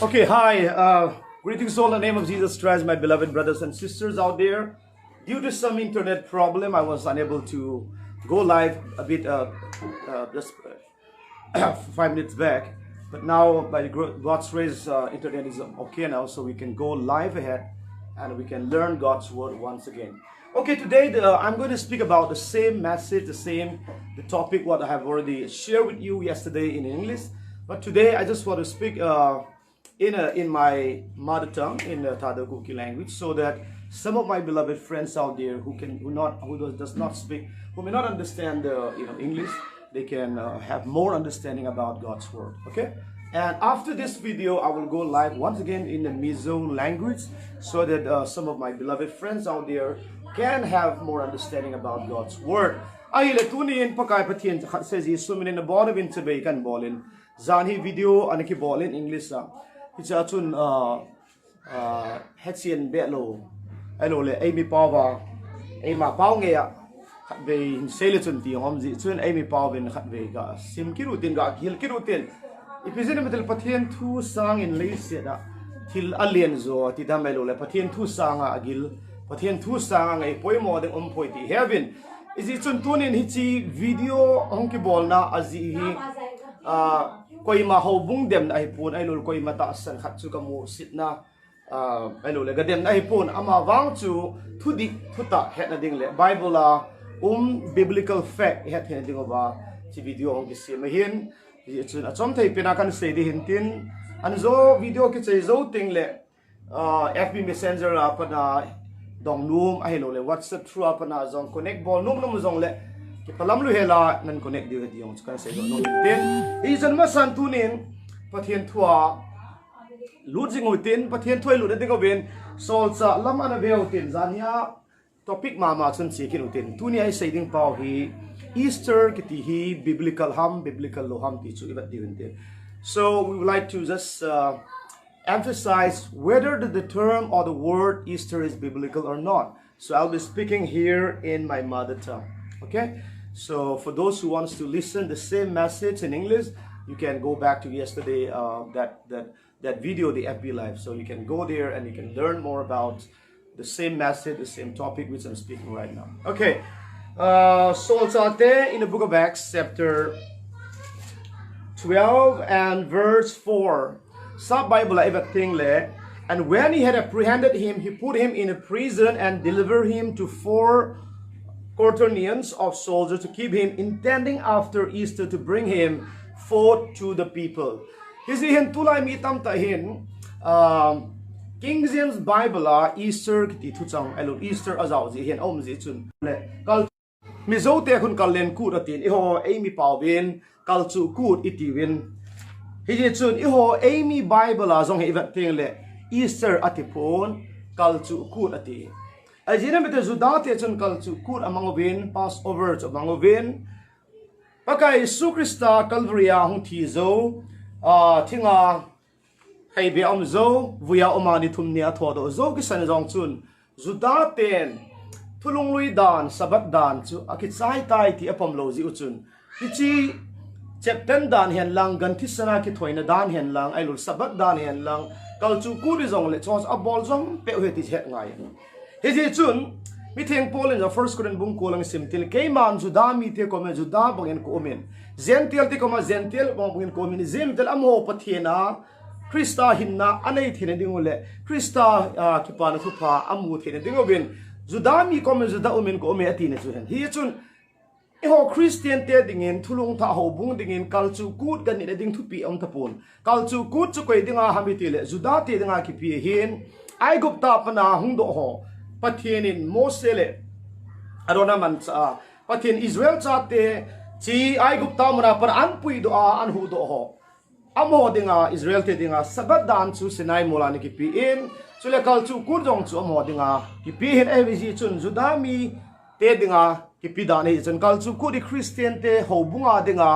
Okay, hi. Greetings all in the name of Jesus Christ, my beloved brothers and sisters out there. Due to some internet problem, I was unable to go live a bit just 5 minutes back. But now, by God's grace, internet is okay now, so we can go live ahead and we can learn God's word once again. Okay, today I'm going to speak about the same message, the topic what I have already shared with you yesterday in English. But today I just want to speak in my mother tongue, in the Kuki language, so that some of my beloved friends out there who does not speak, who may not understand English, they can have more understanding about God's word. Okay, and after this video, I will go live once again in the Mizo language, so that some of my beloved friends out there can have more understanding about God's word. Ay letuni in pakai patien says is sumin in the bottom in tebe kan bolin zani video aniki bolin English it's a tun hetien belo alo le amy pawa ema pau nge ya khat be seletun ti hom ji chun amy paw ben khat be ga sim kirutin ga gil kirutin ipizin metel patien thu sang in le se da til alien zo ti da melo le patien thu sanga agil patien thu sanga ngai poi mo de poi ti heaven is it chun tunin hichi video hongki bolna azi hi koi ma ho bung dem ai pun ai lol koi mata san khat chu kamu sitna ai lol ga dem ai pun ama wang chu thudi thuta het na ding le bible la biblical fact het hen ding ba chi video hongki se ma hin ji chun achom thai pena kan se di hin tin an zo video ki chei zo ting le fb messenger apana dong num ai lo le WhatsApp through apana zong connect ball num zong le ki palam lu hela nan connect di di ong kan se do no tin i jan ma san tunin pathian thua lu jing utin pathian thoi lu de ding ben sol cha lam ana veo tin zania topic ma chun chi kin utin tuni ai sei ding pau hi Easter ki ti hi biblical lo ham ti chu ibat di tin. So we would like to just emphasize whether the term or the word Easter is biblical or not. So I'll be speaking here in my mother tongue. Okay, so for those who wants to listen the same message in English, you can go back to yesterday that video, the FB live. So you can go there and you can learn more about the same message, the same topic which I'm speaking right now. Okay, so Astarte in the book of Acts, chapter 12 and verse 4. Sub Bible everything le, and when he had apprehended him, he put him in a prison and delivered him to 4 quaternions of soldiers to keep him, intending after Easter to bring him forth to the people. Hisi hin tulay mitam tahin King James Bible Easter kiti tuchang elo Easter azaw ji hin om ji chun le kal mizo te khun kalen ku ratin iho amy pawin kal chu ku itiwin hiji chun iho amy Bible zong he event thing le Easter atipon kal chu ku ati ajina bete judate chun kal chu ku amang win Passover chu amang win pakai su Krista Calvaria hung thi zo thinga hay be om zo vuya omani thumnia thodo zo ki san jong chun judaten thulung lui dan sabat dan chu akit sai tai ti apom lo ji uchun hichi chepten dan hen lang gan thisana ki thoina dan hen lang ailul sabat dan hen lang kalchu ku ri jong le chos abol jong pe he ti het ngai he ji chun mi theng polin the first Korean bung ko lang simtil ke man juda mi te ko me juda bangin ko men zentel ti ko ma zentel bangin ko men zentel amho pathena Krista hinna anei thine dingule Krista ki pana thupa amu thine dingobin juda mi ko me juda omen ko me atine chu hen hi chun iho Christian te dingin thulung tha ho bung dingin kalchu kut gan ni ding thupi om thapun kalchu kut chu koi dinga hamitile juda te dinga ki pi hin ai gupta pana hung do ho pathianin mosele arona man cha pathian Israel cha te chi ai gupta mara par an pui do an hu do ho amo dinga Israel te dinga sabat dan chu sinai molani ki pi in chule kalchu kut jong chu amo dinga ki pi hin ai chun juda mi te dinga kipidani jan kalchu ku di Christian te hobunga dinga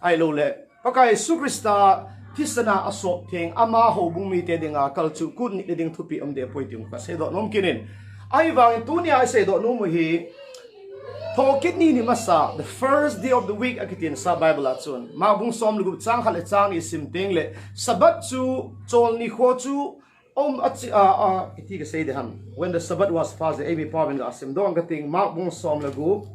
ai lo le pakai su Krista thisana asop theng ama hobung mi te dinga kalchu ku ni ding thupi amde poitim ka se do nom kinin ai wang tu ni ai se do no mo hi thokit ni masa the first day of the week akitin sa Bible atsun ma bung som lugup chang khale chang ni simting le sabat chu chol ni kho chu iti ka say de ham when the Sabbath was fast the AB Provin ga sim dong ka ting ma bung som lugup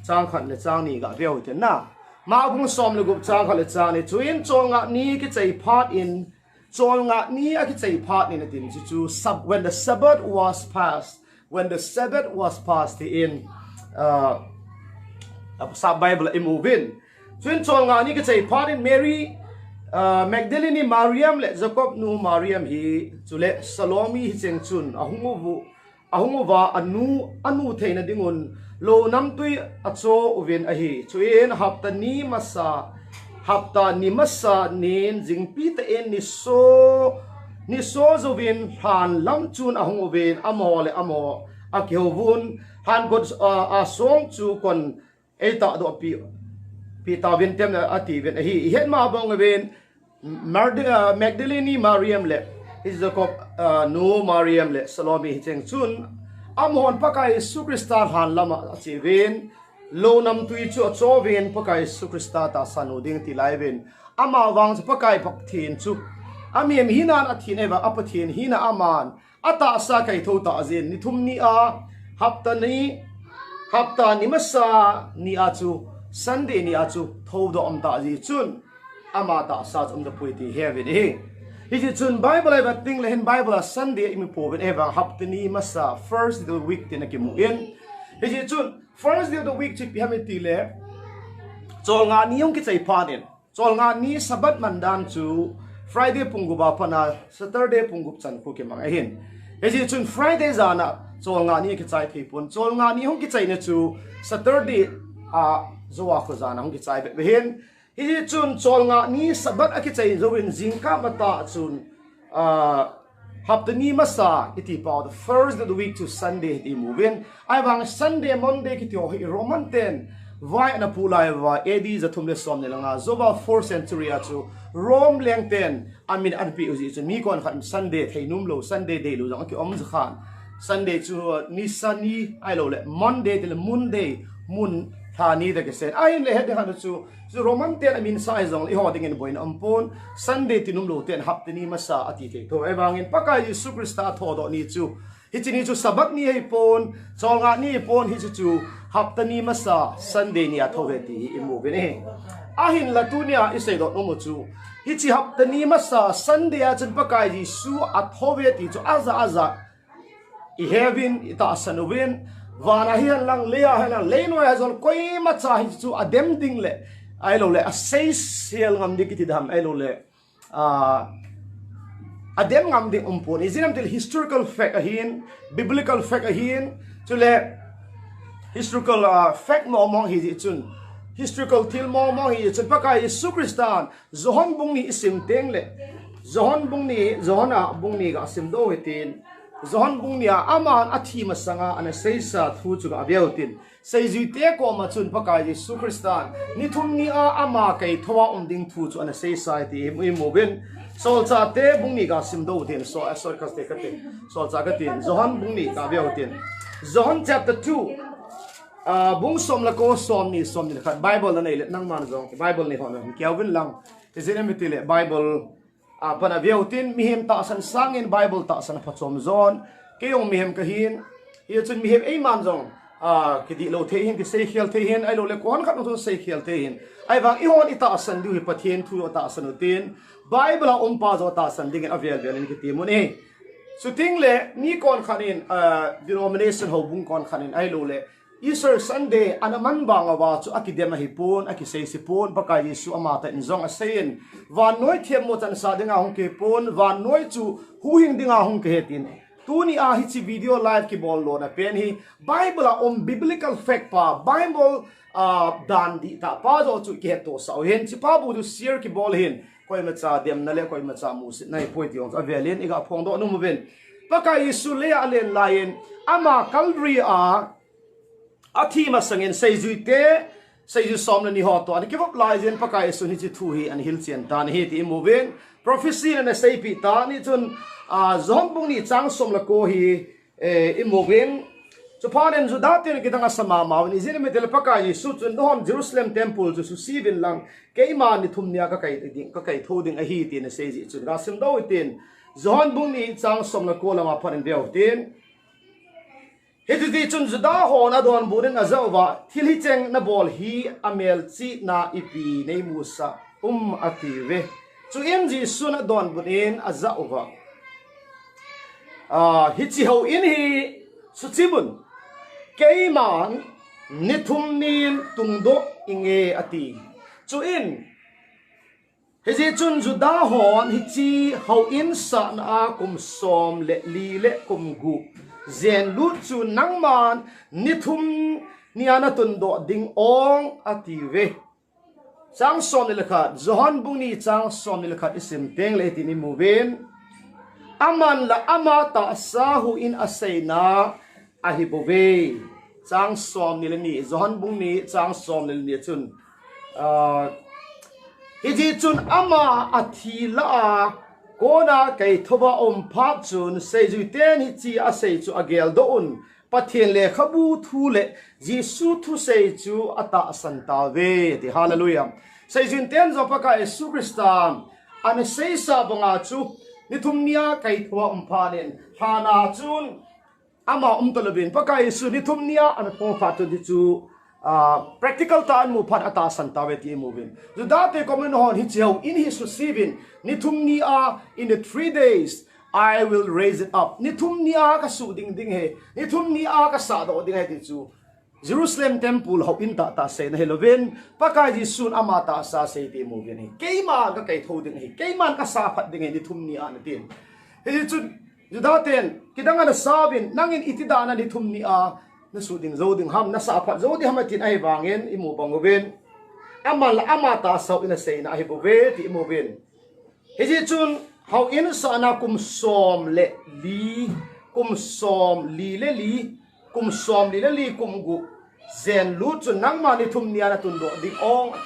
chang khale chang ni ga veo te na ma bung som lugup chang khale chang ni chuin chol nga ni ki chei part in chol nga ni a ki chei part in tin chu when the Sabbath was passed in sa Bible imovin chuin chol nga ni ki chei part in Mary Magdalene Mariam le Jacob nu Mariam hi chule Salome hi cheng chun ahunguwa anu theina dingun lo nam tui acho uven ahi chuin hapta ni masa nin jingpi ta en ni so zovin han lam chun ahunguven amo akhovun han god a song chu kon eta do pi ta vin tem ati ven hi het ma bang ven Magdalene Mariam le Jacob no Mariam le Salome cheng chun amon pakai sukrista han lama achivin lo nam tui chu choven pakai sukrista ta sanuding ti laiven ama wang pakai pakthin chu amiam hinan athin eva apathin hina aman ata sa kai tho ta azin ni thumni a hapta ni masa ni achu Sunday ni achu tho do am ta ji chun ama ta sa chum da puiti heaven he Iji chun Bible ay bating lehen Bible Sunday imi po ben eva hapta ni masa first day of the week tinakimu in Iji chun first day of the week chip hamiti le chol nga ni yung kitsay panin chol nga ni sabat mandan chu Friday pungguba pa na Saturday punggup chan ko ki mga hin Iji chun Friday zana chol nga ni kitsay tipon chol nga ni yung kitsay na chu Saturday zuwa ko zana yung kitsay behin Iji chun chol nga ni sabat akitsay zawin zingka mata chun hapta ni masa iti pa the first of the week to Sunday iti movin ay bang Sunday Monday kiti o Roman 10 vai na pulay va edi za tumle som nila nga zoba 4th century achu Rome leng 10 amin anpi uzi chun mi kon khan Sunday thainum lo Sunday day lo jang ki om khan Sunday chu ni sani ai lo le Monday til Monday mun thani da ke sen ai le he han chu Roman 10 amin sai zong i hoding in boin ampon Sunday tinum lo ten haptini masa ati te to evangin pakai Yesu Krista thodo ni chu hichini chu sabat ni hei pon chonga ni pon hi chu haptani masa Sunday ni athoweti imu bene ahin latunia isei do no chu hichi haptani masa Sunday a chen pakai Yesu athoweti chu aza I heaven ita sanuwin vana hian lang lea hana leino ya zon koi macha hi chu adem ding le ai lo le a seis hial ngam dikiti dam ai lo le adem ngam ding umpon isinam til historical fact ahin biblical fact ahin to le historical fact mo mong hi chun historical til mo mong hi chun pakai Yesu Kristan zohon bung ni isim teng le zohon bung ni ga sim do hitin Zohan bung niya aman athi masanga ana seisa thu chu ga biautin seizute ko ma chun pakai Yesu Kristan ni thum ni a ama kai thowa ding thu chu ana seisa ti imoben sol cha te bung ni ga sim do tin so asor kas te kate sol cha ka tin Zohan bung ni ga biautin Zohan chapter 2 bung som la ko som ni khat Bible na nei nang man zong Bible ni hon Kelvin lang isine mitile Bible panaviautin mihem ta san sangin Bible ta san pachom zon kayong mihem kahin yechun mihem ay manjong kidi lo thehin ki sekhel thehin ai lo le kon khat no sekhel thehin ai bang ihon ita san du hi pathen thu ta san utin Bible a pa zo ta san ding avel vel ki timun e suting le ni kon khanin denomination ho bung kon khanin ai lo le Easter Sunday anaman banga wa chu akidema hipon akisei sipon baka Yesu amata inzong asein van noi them mo chan sa dinga hong ke pon van noi chu huhing dinga hong ke hetin tuni a hi chi video live ki bol lo na pen hi Bible on biblical fact pa Bible dan di ta pa zo chu ke to sa hen chi pa bu du share ki bol hin koi ma cha dem na le koi ma cha mu sit nai point yong avelin iga phong do no mo ben baka Yesu le alen lain ama Calvary athi masangin seizute seizu somna ni hoto ani kibop laizen pakai suni chi thu hi an hilchen dan hi ti movin prophecy na sei pi ta ni chun zombung ni chang som la ko hi movin so panen zu datin kitang asama maun izin metel pakai su chun don Jerusalem temple chu su sivin lang keima ni thumnia ka kai thoding a hi tin se ji chun ga sim do tin zon bung ni chang som na ko lama phan veu tin heti chun zu da ho na don burin a zawa thil hi cheng na bol hi amel chi na ipi nei musa ati ve chu em ji su na don bunin a zawa hi chi ho in hi su chibun Keiman nithum nin tungdo inge ati chu in hezi chun juda hon hi chi ho in sa na kum som le li le kum gu zen lu chu nangman nithum niana tundo ding ong ati ve chang som le khat zohon bung ni chang som le khat isim teng le ti ni muven aman la amata sahu in asaina ahibove chang som ni ni zohan bung ni chang som ni chun hiji chun ama athila kona kai thoba phap chun sei ju ten hi chi a sei chu agel do un pathian le khabu thu le jisu thu sei chu ata santa ve ti hallelujah sei jun ten zo pa ka Yesu Christa an sei sa banga chu nithumnia kai thoba phanen hana chun ama talabin pakai su ni thumnia an po fatu di chu practical tan mu phat ata santawe ti movin ju date common hon hi cheu in his receiving ni thumnia in the 3 days I will raise it up ni thumnia ka su ding he ni thumnia ka sa do ding he ti chu Jerusalem temple ho in ta se na heloven pakai ji sun ama ta sa se ti movin he keima ka kai tho ding he keiman ka sa phat ding he ni thumnia na tin he chu judaten kidanga na sabin nangin itidana ni thumni a na suding zoding ham na sa phat zodi hamatin ai wangin imu bangoven amal amata saw ina sei na ai bove ti imoven heji chun how in sa na kum som le li kum som li le li kum som li le li kum gu zen lu chun nangma ni thumni ana tundo ding ong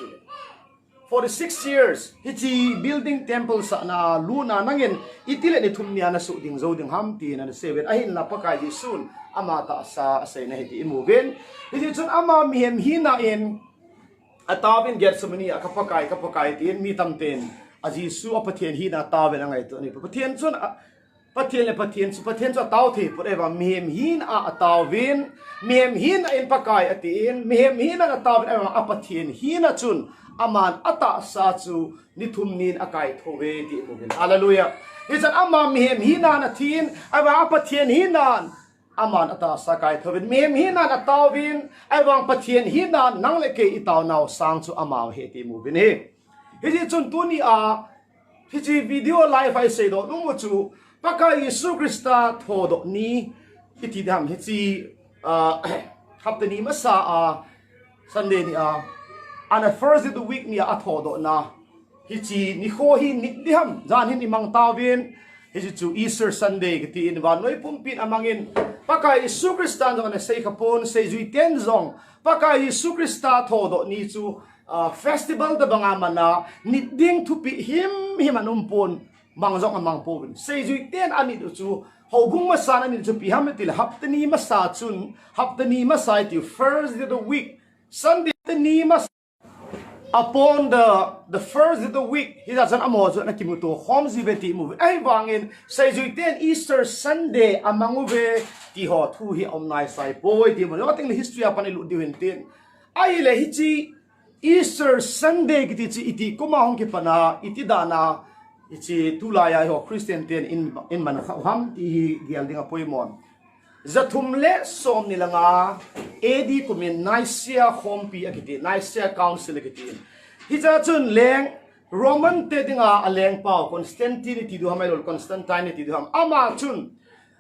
for the 6 years hiti building temple sa na luna nangin itile ni thumnia na su ding zo ding ham ti na 7 ahin la pakai ji sun ama ta sa asai na hiti imuven hiti chun ama mihem hina in atawin get sumani akapakai tin mi tamten aji su apathian hina tawen angai to ni pathian chun pathian su taw thi forever mihem hin a atawin mihem hin in pakai atin mihem hin na tawin apathian hina chun aman ata sa chu nithumnin akai thove ti movin hallelujah isan ama mihem hina na thin awa pathian hinan aman ata sa kai thovin mihem hina na tawin awang pathian hinan nangleke itaw naw sang chu ama he ti movin he hiji chun tuni a hiji video live I say do numu chu pakai Yesu Christa thodo ni iti dam hiji haptani masa a Sunday ni a and the first of the week niya athodo na hichi ni kho hi nidiham jan hin imang tawin hichi chu Easter Sunday kiti in van noi pumpin amangin pakai Yesu Christa no na sei kapon sei jui tenzong pakai Yesu Christa thodo ni chu festival da banga mana niding thupi him anumpon mangjong amang povin sei jui ten ani chu hobung masana ni chu piham til haptani masa chun haptani masa ti first of the week Sunday ni mas upon the first of the week he doesn't amozo na kimuto homzi beti move ai bangin say juiten Easter Sunday amanguve ti ho thu hi omnai sai boy ti mo ting history apan ilu diwentin ai le hichi Easter Sunday kiti chi iti kuma hong ki pana iti dana ichi tulaya ho Christian ten in man ham ti gialding apoimon zathumle som nilanga edi kumin Nicaea hompi akiti Nicaea council akiti hija chun leng Roman tedinga aleng pau Constantine ti du hamailol Constantine ti du ham ama chun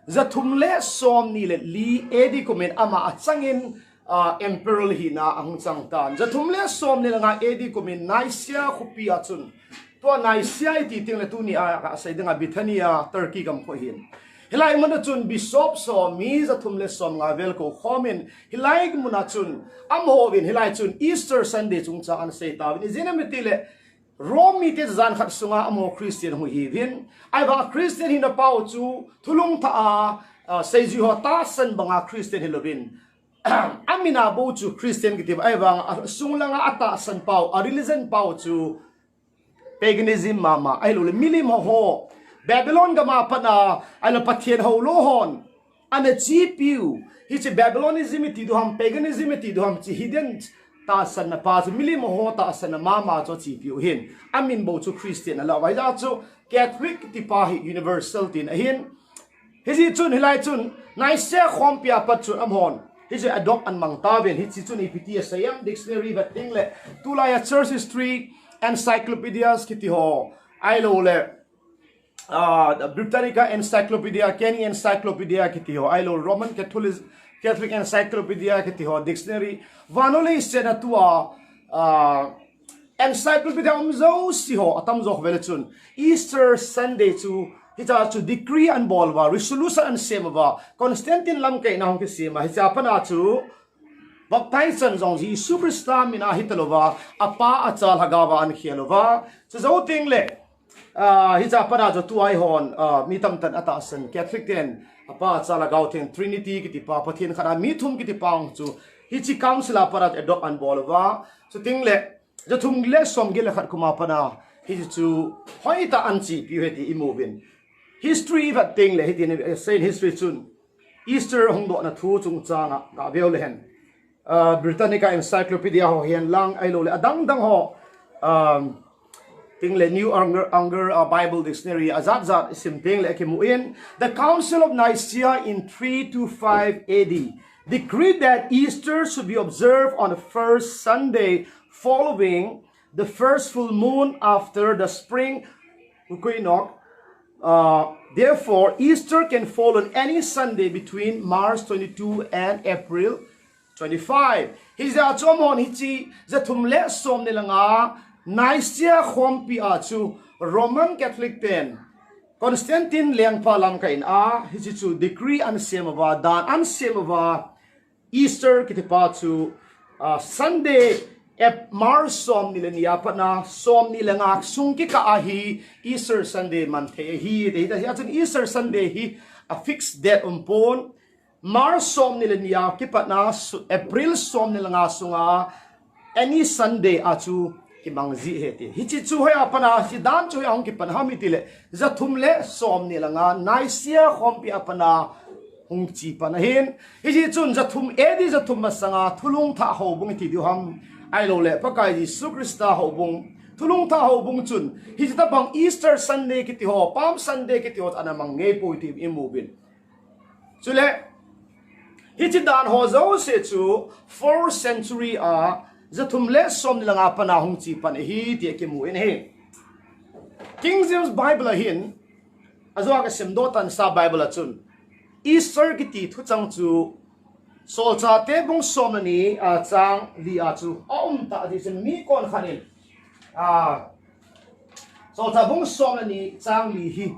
zathumle som nile li edi kumin ama achangin emperor hina ang changtan zathumle som nilanga edi kumin Nicaea khupi achun to Nicaea ti ting le tu ni a ka saidinga Bithania Turkey kam ko hin hilai mana chun bishop so mi zathumle som nga vel ko khomin hilai muna chun amhovin hilai chun Easter Sunday chungcha an sei tawin izinamitile Romi te zan khat sunga amo Christian hu hivin ai ba Christian hina pau chu thulung tha a say ju ho ta san banga Christian hilobin amina bo chu Christian kitib ai wang sunglanga ata san pau a religion pau chu paganism mama ai lo le milim ho Babylon ga ma pana ala pathian ho lo hon ana GPU hi che Babylonism ti do ham paganism ti do ham chi hidden ta san na pa chu milim ho ta san na mama cho GPU hin amin bo chu Christian ala wai da chu Catholic ti pa hi universal tin hin hi chun hilai chun nai se khompia pat chu amhon hi je adopt an mang ta ven hi chi chun EPT sayam dictionary but thing le tulaya church history encyclopedias kiti ho ai lo le the Britannica Encyclopædia Kenny Encyclopædia kiti ho ai lo Roman Catholic Encyclopædia kiti ho dictionary vanole sena tua Encyclopædia umzo si ho atam zo vele chun Easter Sunday to decree and bolwa resolution and semava Constantine lam kai na hong ke sema hicha pana chu baptization zong ji superstar mina hitalova apa achal hagawa an khialova so zo ting le hicha pana jo tu ai hon mitam tan ata san Catholic ten apa achal hagaw ten Trinity ki pa pathin khana mi thum ki pang chu hichi council para adopt an bolwa so ting le jo thum le som ge le khat kuma pana hi chu hoita an chi pi heti imovin history that thing le hitin say history chun Easter hong do na thu chung changa ka veo le hen Britannica Encyclopedia ho hian lang ai lo le adang dang ho thing le New Anger Bible Dictionary azat sim thing le kimu in the Council of Nicaea in 325 AD decreed that Easter should be observed on the first Sunday following the first full moon after the spring equinox. Therefore, Easter can fall on any Sunday between March 22 and April 25. He's a chomon hichi zatumle som nilanga Nicaea khompi achu Roman Catholic ten Constantine liang palam kain hichi chu decree an semava dan an semava Easter kitipa chu Sunday Mars som nilania pana som nilanga sungki ka ahi Easter Sunday manthe hi de Easter Sunday hi a fixed date umpon Mars som nilania kipana April som nilanga sunga any Sunday achu kimangzi heti hichi chu hoya pana si dan chu ang kipan hamitile zathumle som nilanga Nicaea khompi apana hungchi panahin hichi chun zathum edi zathum masanga thulung tha hobung ti duham ai lo le pakai ji sukrista hobung thulung tha hobung chun hi ta bang Easter Sunday kiti ho Palm Sunday kiti ho anamang nge positive imubin chule hi chi dan ho zo se chu 4th century zathum le som nilanga pana hung chi pan hi ti ke mu in he King James Bible hin azwa ka semdo tan sa Bible chun Easter kiti thu chang chu Sol cha te bung som ni chang li chu ta di chen mi kon khanin sol cha bung som ni chang li hi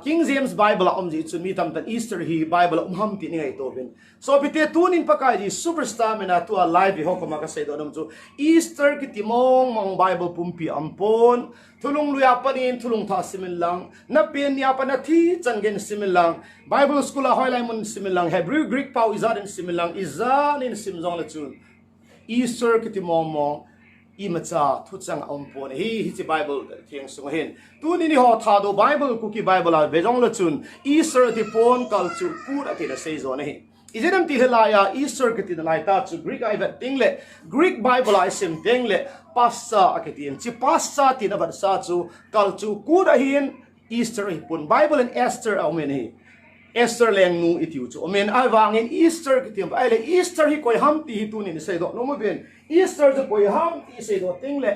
King James Bible ji chu mi tam tan Easter hi Bible ham ti ni ngai to bin so pite tunin pakai ji superstar mena tu a live ho ko ma ka sei do nam chu Easter ki ti mong Bible pumpi ampon thulung luya panin thulung tha similang na pen ya pa na thi changen similang Bible school a hoilai mun similang Hebrew Greek pau izan similang izan in simjong la chun Easter ki ti mong imacha thuchang ampon hi chi Bible thiang sung hin tu ni ho tha do Bible Kuki Bible a vejong la chun Easter ti pon culture put ati la sei zone hi ijenam ti helaya Easter ki ti lai ta chu Greek ai vet tingle Greek Bible ai sim tingle passa akiti chi passa ti na ba sa chu culture ku da hin Easter hi pun Bible and Esther amen hi Esther leng nu itiu chu amen ai wangin Easter ki ti ai le Easter hi koi ham ti tu ni sei do no mo ben Easter the koi ham ti sei do tingle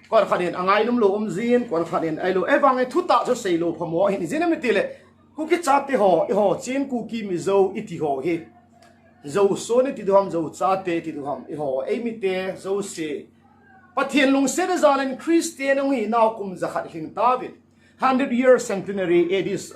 kon khanin angai num lo zin kon khanin ai lo ewangai thuta cho sei lo phamo hin jinam ti le Kuki chate ho chin Kuki mi zo iti ho hi zo so ni ti duham zo chate ti duham ho emite zo se pathian lung se da zalen Christian hi naw kum zakhat hing David 100-year centenary it is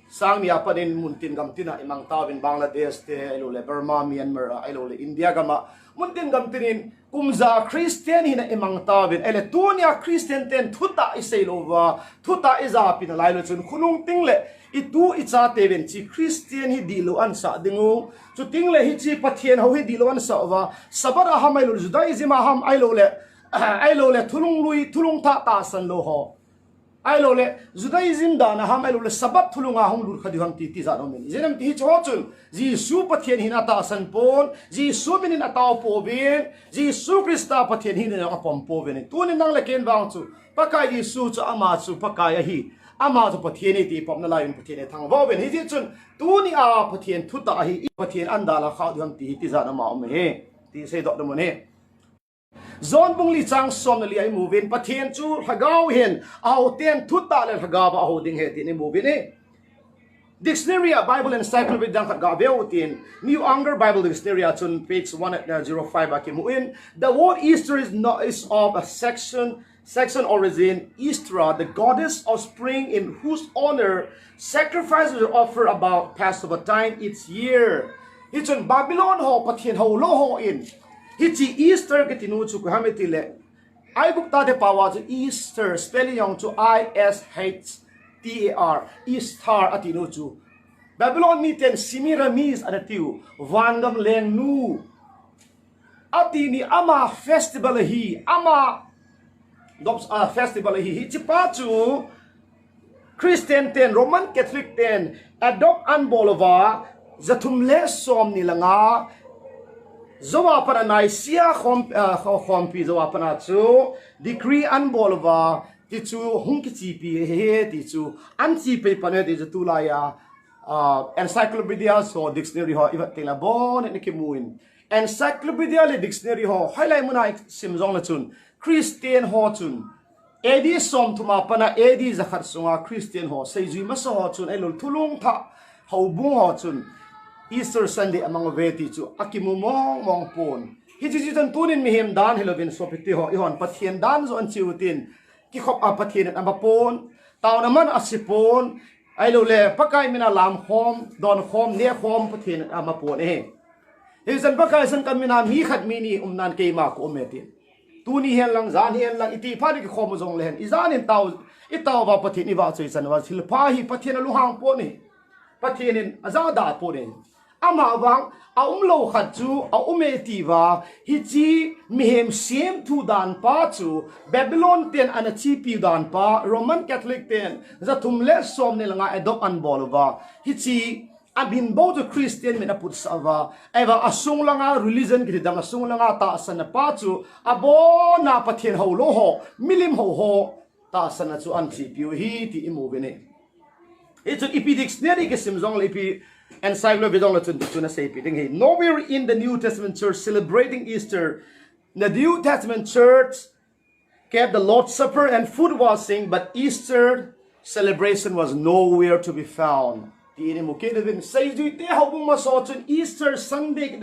sang mi apanin muntin gamtina imang tawin Bangladesh te ilo le Burma Myanmar ilo le India gama muntin gamtinin kumza Christian hina imang tawin ele tunia Christian ten thuta iselova thuta iza pinalai lo chun khunung tingle itu icha teven chi Christian hi dilo an sa dingu chu tingle hi chi pathian ho hi dilo an sa wa sabara hamailo Judaism ham ilo le thulung lui thulung ta san lo ho ilo le Judaism da na ham ilo le sabat thulunga hong lur khadi ham ti za no men jenem ti cho chun ji su pathian hina ta san pon ji su minin ataw po ben ji su Krista pathian hina apom po ben tunin nang le ken wang chu pakai ji su chu ama chu pakai hi ama chu pathian ti pom na lain pathian thang wa ben hi ji chun tuni a pathian thuta hi pathian andala khadi ham ti za na ma om he ti se do mo ne zon bung li chang som li ai movin pathian chu hagau hin au ten thuta le hagaw ba holding he tin movin e dictionary Bible Encyclopædia Britannica gaveutin New Anger Bible Dictionary chun page 105 akimuin the word Easter is of a Saxon origin. Ishtar, the goddess of spring, in whose honor sacrifices are offered about Passover time each year. It's in Babylon ho pathian ho lo ho in hichi Easter ketinu chu ko hametile ai bukta de pawa chu Easter spelling yong chu Ishtar Ishtar atinu chu Babylon miten Semiramis anatiu wangam leng nu atini ama festival hi ama dops festival hi hichi pa chu Christian ten Roman Catholic ten adopt an bolova zatum le som nilanga zowa para naisia khompi zowa para chu decree an bolwa ti chu hungki chi pi he ti chu an chi pe pane ti chu la ya encyclopedia so dictionary ho iba tela bon ni kimuin encyclopedia le dictionary ho highlight muna simjong la chun Christian ho chun edi som thuma pana edi zakhat sunga Christian ho seijui ma so ho chun elul thulung tha hobung ho chun Easter Sunday among veti chu akimu mong pon hi chi tan tunin mi hem dan helovin sopiti ho ihon pathian dan zo an chiutin ki khop a pathian am pon taw naman asipon ailo le pakai mina lam khom don khom ne khom pathian am pon he hi san pakai san kamina mi khat mini umnan ke ma ko metin tuni hen lang zan hen lang iti phani ki khom jong len izanin taw itaw ba pathian iwa choi san wa silpa hi pathian lu hang pon ni pathianin azada pon ni ama wang a umlo khat chu a umetiva hi chi mihem sem thu dan pa chu Babylon ten ana chi pi dan pa Roman Catholic ten zathum le som ne langa adopt an bolwa hi chi abin bo to Christian mena put sawa eva asung langa religion ki dang asung langa ta sana pa chu abo na pathian ho lo ho milim ho ta sana chu an chi pi hi ti imovene it's an dictionary ke simjong lepi Encyclopedia Britannica nowhere in the New Testament church celebrating Easter. The New Testament church kept the Lord's Supper and food washing, but Easter celebration was nowhere to be found. Easter Sunday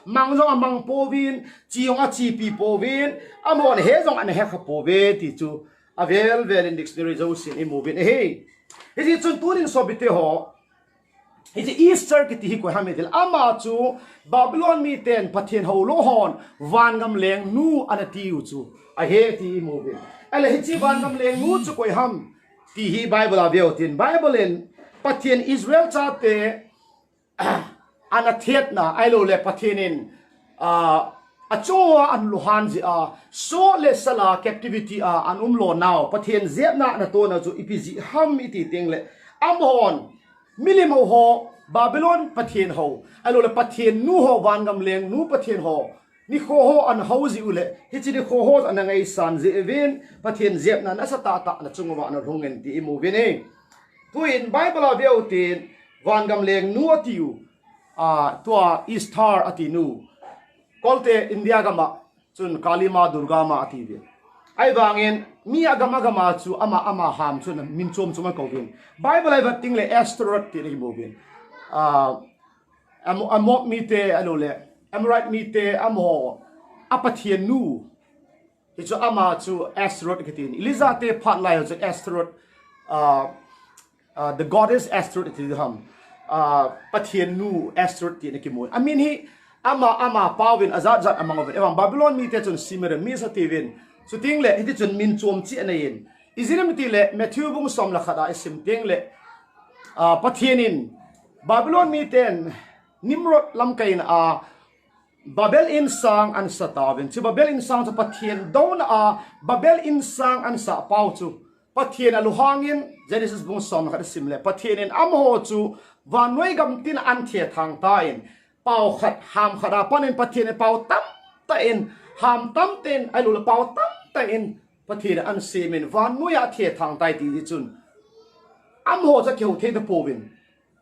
mangzong amang povin chiong a chi pi povin amon hezong an hekha pove ti chu avel in dictionary zo sin imovin hey is it tunin sobite ho it's Easter kiti hi ko hamedil ama chu Babylon mi ten pathian ho lo hon wangam leng nu anatiu chu a he ti movie ele hi chi wangam leng nu chu koi ham ti hi Bible aveutin Bible in pathian Israel cha te anathet na ailo le pathianin a chowa an luhan ji a so le sala captivity a an umlo now pathian zep na to na chu ipiji ham iti tingle amhon milim ho Babylon pathian ho alo le pathian nu ho wangam leng nu pathian ho ni kho ho an ho ji ule hi chi ni kho ho an ngai san je evin pathian zep na sata ta na chungwa na rungen ti mu vene tu in Bible aveutin wangam leng nu atiu tua Ishtar atinu kolte India gama chun Kalima Durga ma ati ai wangin mi agama chu ama ham chun min chom chuma kovin Bible ai vating le Astarte ti movin amok mite alole amright mite amho apathian nu chu ama chu Astarte kitin Elizate phat lai chu Astarte the goddess Astarte ti ham pathian nu Astarte ti na kimun I mean hi ama pawin azat zat amang of amang Babylon mi te chun simere mi sa tivin so ting le hiti chun min chom chi anayin izinam ti le Mathews bung som la khada isim ting le pathianin Babylon mi ten Nimrod lam kain Babel in sang an sa tawin si Babel in sang sa pathian daw na Babel in sang an sa pau chu pathian aluhangin Genesis bung som khada simle pathianin amho chu vanway gam tin an thia thang tain pau khat ham khada panin pathian pau tam ta in ham tam ten alul pau tam ta in pathian an semin vanway a thia thang tai ti chun amho cha keu the the povin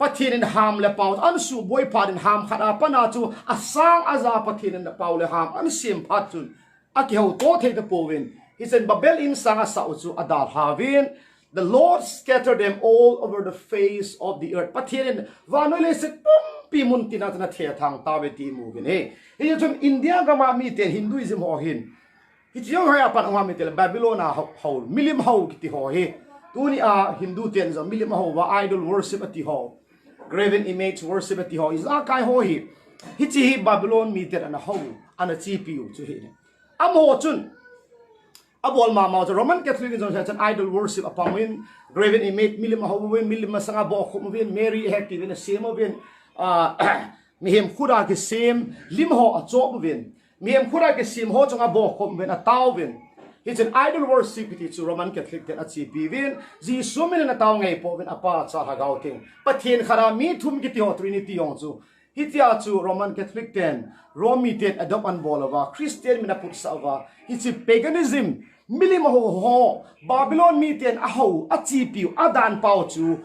pathian ham le pau an su boy padin ham khada pana chu asang aza pathian na pau le ham an sim phat chun a keu to the the povin he said Babel in sang asa chu adal havin the Lord scattered them all over the face of the earth pathian vanway le se pi mun tina na thia thang ta ve ti mu gen he chun India ga ma mi ten Hinduism ho hin hi chiong ha pan ma mi tel Babylon ho milim ho ki ti ho he tuni Hindu ten za milim ho wa idol worship ati ho graven image worship ati ho is a kai ho hi chi Babylon mi ten ana ho ana chi piu chu he amo chun abol ma Roman Catholic is an idol worship upon win graven image milim ho win milim sanga bo khum win Mary hekti win same win mihem khura ke sim lim ho a chop win mihem khura ke sim ho chunga bo khum win a taw win it's an idol worship it to Roman Catholic that chi pi win ji sumin na taw ngai po win apa cha ha gau king pathian khara mi thum ki ti ho trinity yong chu hitia chu Roman Catholic ten Romi ten adopt an bolova Christian mina put sawa it's paganism milim ho Babylon mi ten a ho a chi pi adan pau chu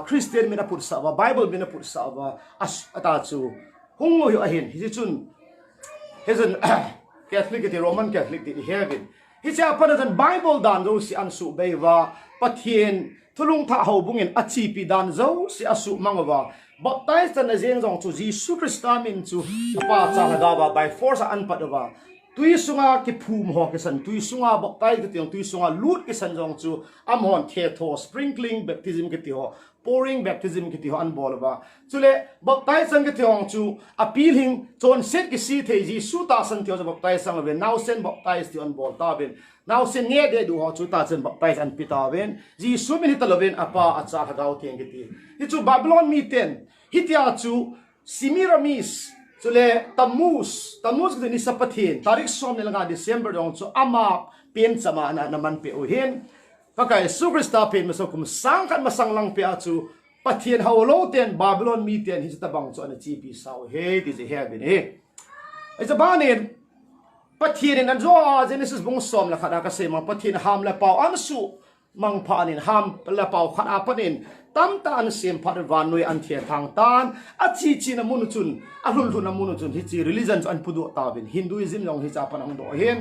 Christian mina put sawa Bible mina put sawa ata chu hungo yo ahin hi chun heaven Catholic the Roman Catholic the heaven hi cha padan Bible dan zo si ansu beiwa pathian thulung tha ho bungin achi pi dan zo si asu mangwa baptized na zeng jong chu Jesus Christ min chu pa cha ga by force an padawa tui sunga ki phum ho ke san tui sunga baptized ke tui sunga lut ke san jong chu amon the tho sprinkling baptism ke ti ho pouring baptism ke ti ho an bolwa chule baptized sang ke ti hong chu appeal hing chon set ke si the ji su ta san ti ho baptized sang ve now sen baptized ti on bol ta ben now sen ne de du ho chu ta chen baptized an pita ben ji su min hitaloven apa acha ha gau tiang ke ti hi chu Babylon mi ten hitia chu Semiramis chule Tammuz ke ni sapathin tarik som ni langa December dong chu ama pen chama na naman pe o hin pakai sukrista pen maso kum sang kan masang lang pe chu pathian hawlo ten Babylon mi ten hi ta bang chu an chi pi sau he ti je heaven he ai cha banin pathian an zo Genesis bung som la khada ka se ma pathian ham la pau an su mang phanin ham la pau khana panin tam ta an sem phar vanoi an thia thang tan a chi na mun chun a hul na mun chun hi chi religion an pudu ta bin Hinduism jong hi cha panang do hen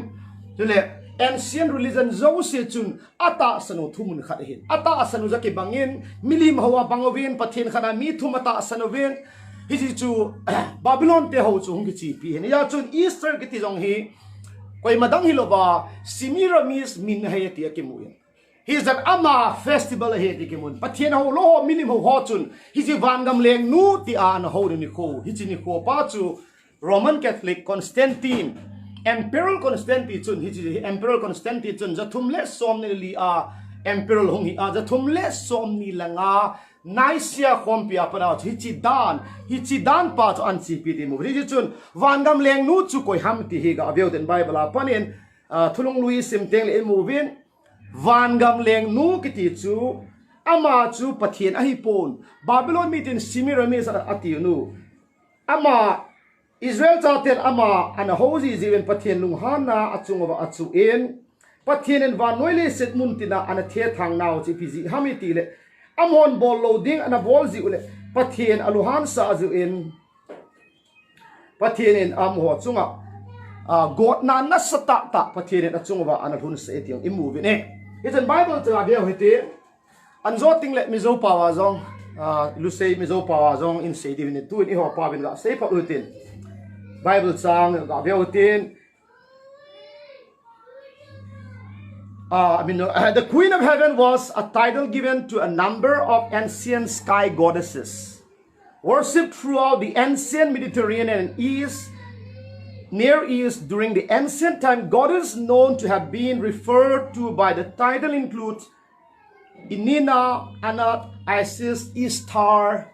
tule ancient religion zo se chun ata sanu thumun khat hin ata sanu zaki bangin milim hawa bangowin pathin khana mi thumata sanoven hi chi chu Babylon te ho chu hung chi pi hen ya chun Easter ki ti jong hi koi madang hi loba Semiramis min hayati akimuin he's an ama festival he dikimun pathian ho lo milim ho chun hi ji vangam leng nu ti an ho ni ko hi chi ni ko pa chu Roman Catholic Constantine Emperor Constantine chun hi ji Emperor Constantine chun jathum le som ni li Emperor hong hi jathum le som ni langa Nicaea khompia pana hi chi dan pa chu an chi pi ti mu hi ji chun vangam leng nu chu koi ham ti hi ga aveu den Bible a panin thulung lui sim teng le mu vin van gam leng nu kiti chu ama chu pathian a hi pon Babylon mitin Semiramis ati nu ama Israel chaten ama ana hozi jiwen pathian lung hana achungwa achu en pathian en van noile set muntina ana the thang naw chi piji hamiti le amon bol loading ana bol ji ule pathian aluhan sa ju en pathian en am ho chunga God na nasata ta pathian en achungwa ana hun se etiong imuvi ne it's in Bible to aveo hiti anzo ting let mi zo pawa zong lu sei mi zo pawa zong in sei divin tu ni ho pa bin ga sei pa utin Bible sang ga aveo tin the Queen of Heaven was a title given to a number of ancient sky goddesses, worshipped throughout the ancient Mediterranean and Near East during the ancient time. Goddesses known to have been referred to by the title include Inanna, Anat, Isis, Ishtar.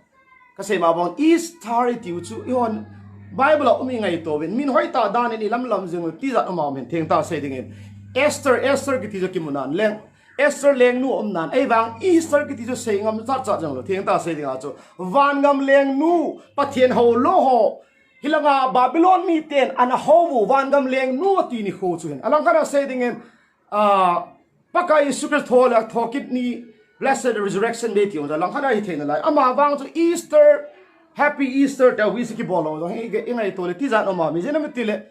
Kasi mabang Ishtar iti uchu yon Bible umi ngai to win min hoi ta dan ni lam jeng ti zat ma men theng ta se dingin Esther kiti jo kimunan leng Esther leng nu nan ai wang Easter kiti jo seingam cha jang lo theng ta se dinga chu van ngam leng nu pathian ho lo ho hilanga Babylon mi ten ana ho van ngam leng nu ti ni ho chu hen alang kara se dingin pakai super thola thokit ni blessed resurrection day ti on alang kara hi theng la ama wang chu Easter Happy Easter ta wisiki bolo so ingai tole ti zat ma mi jena mitile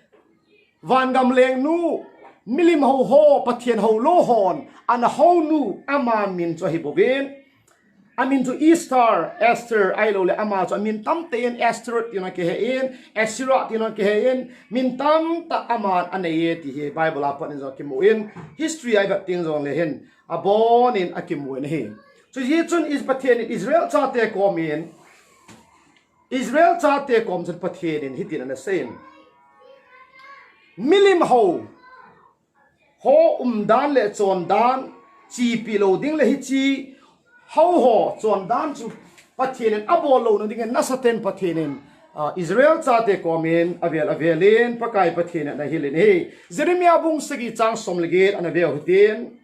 van gam leng nu milim ho pathian ho lo hon ana ho nu ama min cho hi bobin amin to Ishtar Esther ailo le ama cho min tam te en Esther ti na ke in Ashira ti na ke in min tam ta ama anaye ti he Bible apan zo ki mo in history ai gat ting zo le hen abon in akimu en he so ye chun is pathian Israel cha te ko min Israel cha te kom chen pathian in hitin na same milim ho dan le chon dan chi pilo ding le hi chi ho chon dan chu pathian abolo no ding na saten pathian Israel cha te kom in avelin pakai pathian na hilin he Jeremiah bung sagi chang som lege an avel hitin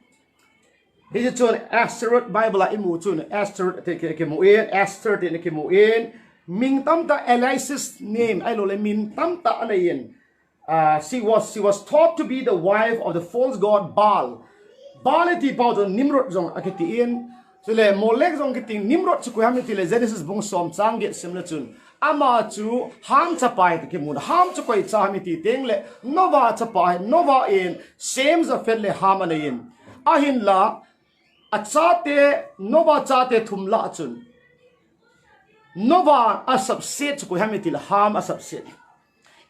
hi chon Astarte Bible imu chun Astarte te ke mu in Astarte te ke mu in Ming tamta Elias' name, I know, min tamta anayin. She was thought to be the wife of the false god Baal. Baal iti pao to Nimrod zong akitiin. So le Molech zong kiting Nimrod su kuham iti le Genesis bung som changgit simla chun. Ama chu ham chapai te kimun. Ham chukoi chaham iti ting le nova chapai nova in same za fet le ham anayin. Ahin la achate nova chate thumla chun. Nova a subset ko hamitil ham a subset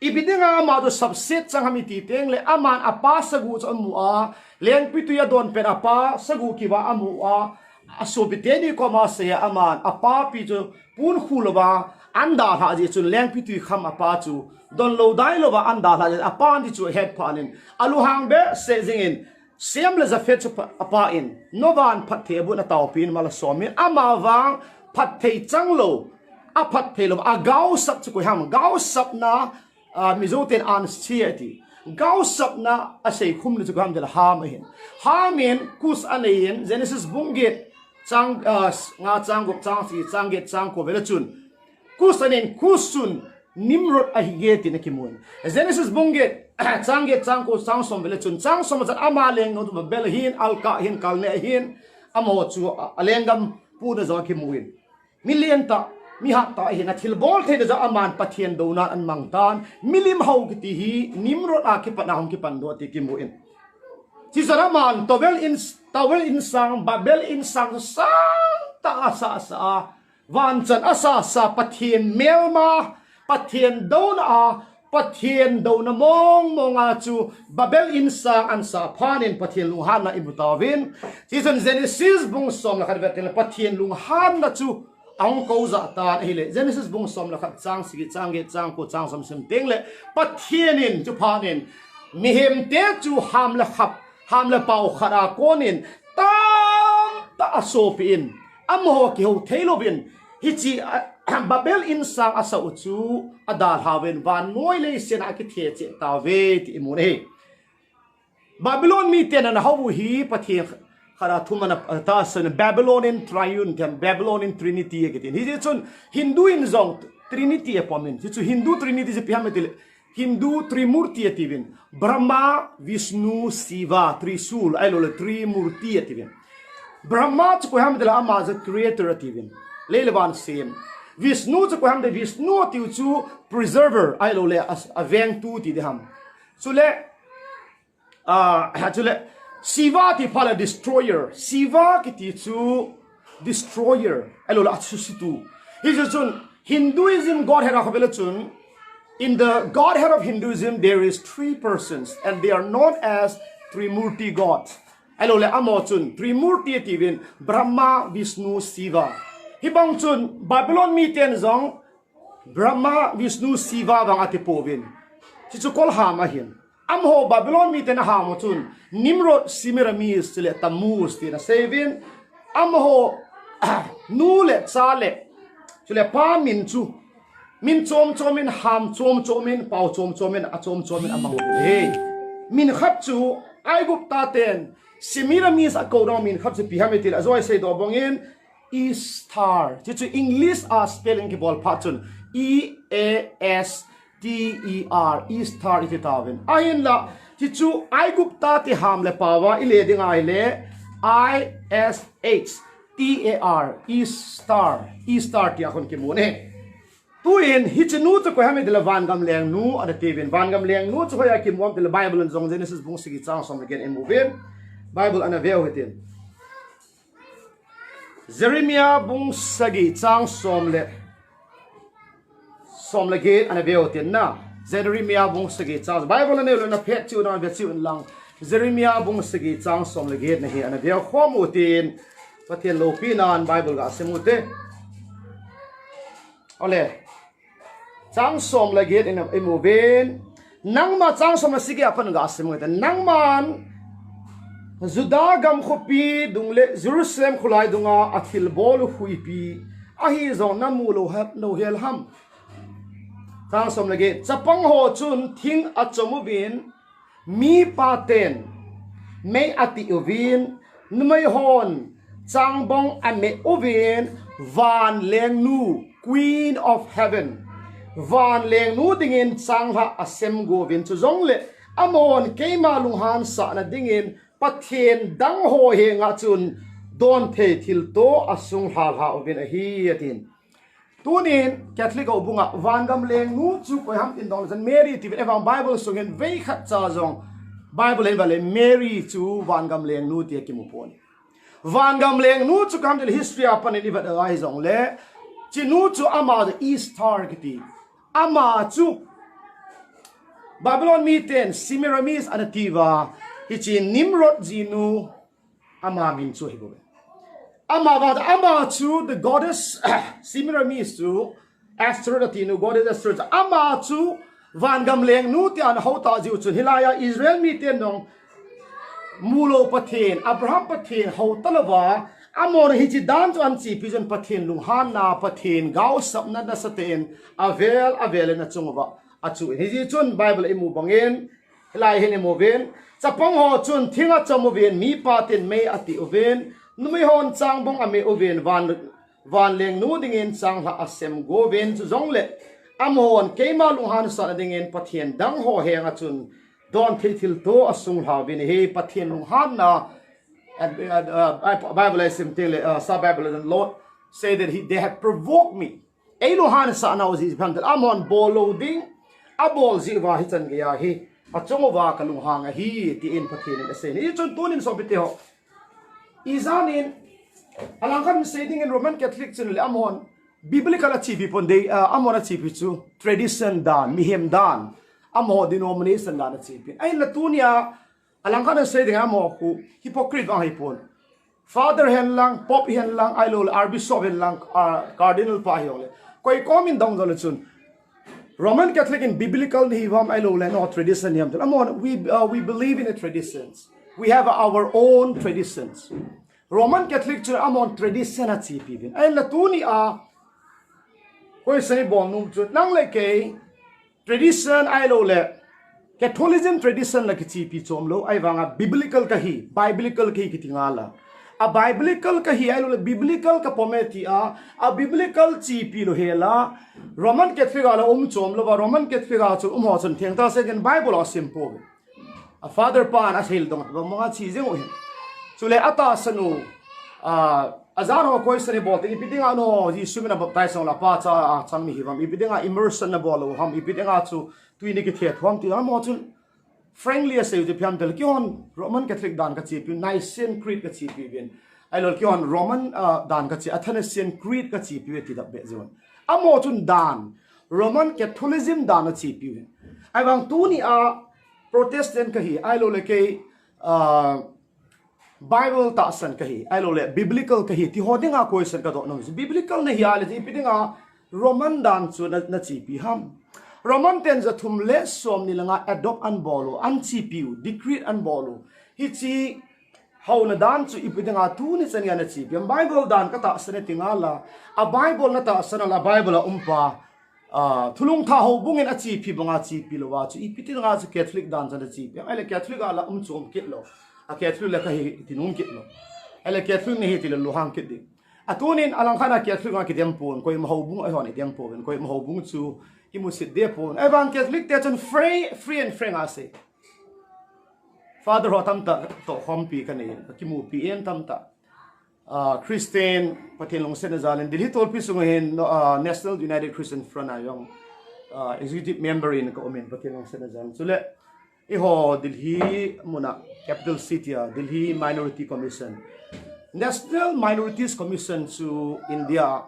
ibidinga ma do subset chang hamiti teng le aman apa sagu chamu a leng pituya don pen apa sagu kiwa amu a asobiteni ko ma se aman apa pi jo pun khulwa anda ha ji chun leng pitu kham apa chu don lo dai lo ba anda ha apa ni chu head panin alu hang be se jingin sem le za fet apa in novan phathe bu na taw pin mala somi ama wang phathei changlo a phathei lo a gau sap chu ko ham gau sap na mizoten an chiati gau sap na a sei khum lu chu ham jala hamin kus anain Genesis bungit chang nga chang gop chang si changget chang ko vela chun kus anin kusun Nimrod a higeti na kimun Genesis bungit changget chang ko chang som vela chun chang som cha amaleng no to bel hin alka hin kalne hin amo chu alengam pu na zo kimuin million ta mi ha ta hin a thilbol the da aman pathian do na an mangtan milim hau ki hi Nimrod a ki pana hom ki pando ti kimuin si saraman towel in sang babel in sang ta sa van chan asa sa pathian melma pathian do na mong a chu babel in sang an sa phanin pathian lunghan na ibutawin si san Genesis bung som la kharvetel pathian lunghan na chu ang ko za ta hele Genesis bung som la khat chang si chang ge chang ko chang som sim teng le pathianin chu phanin mihem te chu ham la pau khara konin tam ta asopin amho ki ho thailobin hichi babel in sang asa uchu adal haven van noi le sena ki the che ta ve ti imune Babylon mi ten na hawu hi pathian khara thumana ta san Babylonian triune kan Babylonian trinity ekitin hi chun Hinduin zong trinity epomin hi chu Hindu trinity je pihametil Hindu trimurti ativin Brahma Vishnu Shiva Trisul ailole trimurti ativin Brahma chu hamdela ama the creator ativin lelevan same Vishnu chu hamde Vishnu tiu chu preserver ailole aveng tu ti deham chule chule Shiva ti phala destroyer Shiva ki ti chu destroyer ailole atsusitu hi chun Hinduism godhead akhabela chun in the Godhead of Hinduism, there is three persons, and they are known as Trimurti gods. ai lo le amo chun trimurti tivin Brahma Vishnu Shiva hi bang chun Babylon mi ten zong Brahma Vishnu Shiva bang ati povin chi chu kol ha ma hin am ho Babylon mi ten ha mo chun Nimrod Semiramis le Tammuz ti na sevin am ho nu le cha le chu le pa min chu min chom chomin ham chom chomin pau chom chomin a chom chomin amang he min khap chu ai gup ta ten Semiramis a ko no min khap chu pi hametil a zoi sei do bongin Ishtar chu English a spelling ki bol patun EASTER Ishtar ititawin ayin la chu ai gup ta ti ham le pawa ile ding ai le ISHTAR Ishtar ti akon ki mune tuin hichnu chu ko hame de van gam leng nu ada tevin van gam leng nu chu ya kim wam de Bible and zong Genesis bung sigi chang som again in movin Bible ana veo hitin Jeremiah bung sagi chang som le gate ana veo hitin na Jeremiah bung sagi chang Bible ana na phet chu na ve chu lang Jeremiah bung sagi chang som le gate na hi ana veo khom utin pathian lo pinan Bible ga semute ole chang som la get in a movin nang ma chang som la sige apan ga asem ngata nang man Juda gam khopi dungle Jerusalem khulai dunga athil bol huipi ahi zo namu lo hap no hel ham chang som la get chapang ho chun thing achomu bin mi paten me ati uvin numai hon chang bong ame uvin van leng nu Queen of Heaven van leng nu dingin sangha asem govin chu zongle amon keima lunghan sa na dingin pathen dang ho he nga chun don the thil to asung hal ha ovin a hi atin tunin Catholic obunga van gam leng nu chu ko ham tin dong san Mary ti evang Bible sungen vei khat cha zong Bible en vale Mary chu van gam leng nu ti ki mu pon van gam leng nu chu kam del history apan ni va ai zong le Chinu chu ama the Ishtar kiti ama chu Babylon miten Semiramis anativa hichi Nimrod jinu ama min chu hibo ama chu the goddess Semiramis chu Astarte nu goddess Astarte ama chu van gam leng nu ti an hota jiu chu hilaya Israel miten nong mulo pathen Abraham pathen hotalawa amor hichi dan chu an chi pijon pathin lunghan na pathin gau sapna na saten avel na chungwa achu hichi chun Bible emu bangin lai hen emu ven chapong ho chun thinga chamu ven mi patin me ati oven numi hon chang bong ame oven van leng nu dingin chang ha asem go ven chu zongle amon keima lunghan sa dingin pathin dang ho henga chun don thil to asung ha vin he pathin lunghan na and Bible is simply Babylonian Lord say that they have provoked me. Elohan sa na was pantal amon boloding abol ziwa hitan gaya hi achongova kalunghanga hi ti in pathin in asen I chon tunin so biteo izanin alangkan saying in Roman Catholic chun le amon biblical achieve pon de amon achieve chu tradition dan mihem dan amo denomination dan achieve ay latunia alangkan saying amo ku hypocrite ang hipon father hen lang pop hen lang ay lol archbishop hen lang cardinal pa hiole koi komin dong dol chun Roman Catholic in biblical nihivam ay lol no tradition yam amon we believe in the traditions we have our own traditions Roman Catholic chun amon tradition at sipivin ay latuni koi say bon num chun nang le ke tradition ay lol Catholicism tradition la kichipi chomlo ay wanga biblical kahi biblical kahi kitingala a biblical kahi ay lo biblical ka pometi a biblical chipi lo hela Roman Catholic ala chomlo wa Roman Catholic a chu ho chon thengta second Bible a simple a father pan as hil dong ba mga chizeng o chule ata sanu azaro ko isani bol ti pidinga no Jisu na baptize la pa cha changmi hiwam ipidinga immersion na bolo ham ipidinga chu tuini ki thiat hom ti amo chu frankly as you piam del kion Roman Catholic dan ka chi pi Nicene Creed ka chi pi bin ai lol kion Roman dan ka chi Athanasian Creed ka chi pi ti da be zon amo chun dan Roman Catholicism dan chi pi ai bang tu ni Protestant ka hi ai lol ke Bible ta san kahi ai lo le biblical kahi ti hodinga question ka do no biblical na hiya le ti pidinga Roman dan chu na chi pi ham Roman ten za thum le som ni langa adopt an bolo an chi piu decree an bolo hi chi how na dan chu ipidinga tu ni chania na chi pi Bible dan ka ta san tingala a Bible na ta san la Bible a umpa thulung tha ho bungin a chi pi banga chi pi lo wa chu ipidinga chu Catholic dan cha na chi pi ai le Catholic ala chom kit lo a Catholic la ka hi tinung kit lo ai le Catholic ni hi ti lo hang kit di atunin alang khana Catholic nga kitem pon koi mahau bung ai hon item pon koi mahau bung chu imusit de pon evan Catholic te chon free and frank ase Father ho tamta to hompi kanai kimu pi en tamta Christian patilong senazalen dilhi tolpi sungahin National United Christian Front ayong executive member in ko omen patilong senazalen sule iho dilhi muna capital city Delhi Minority Commission National Minorities Commission to India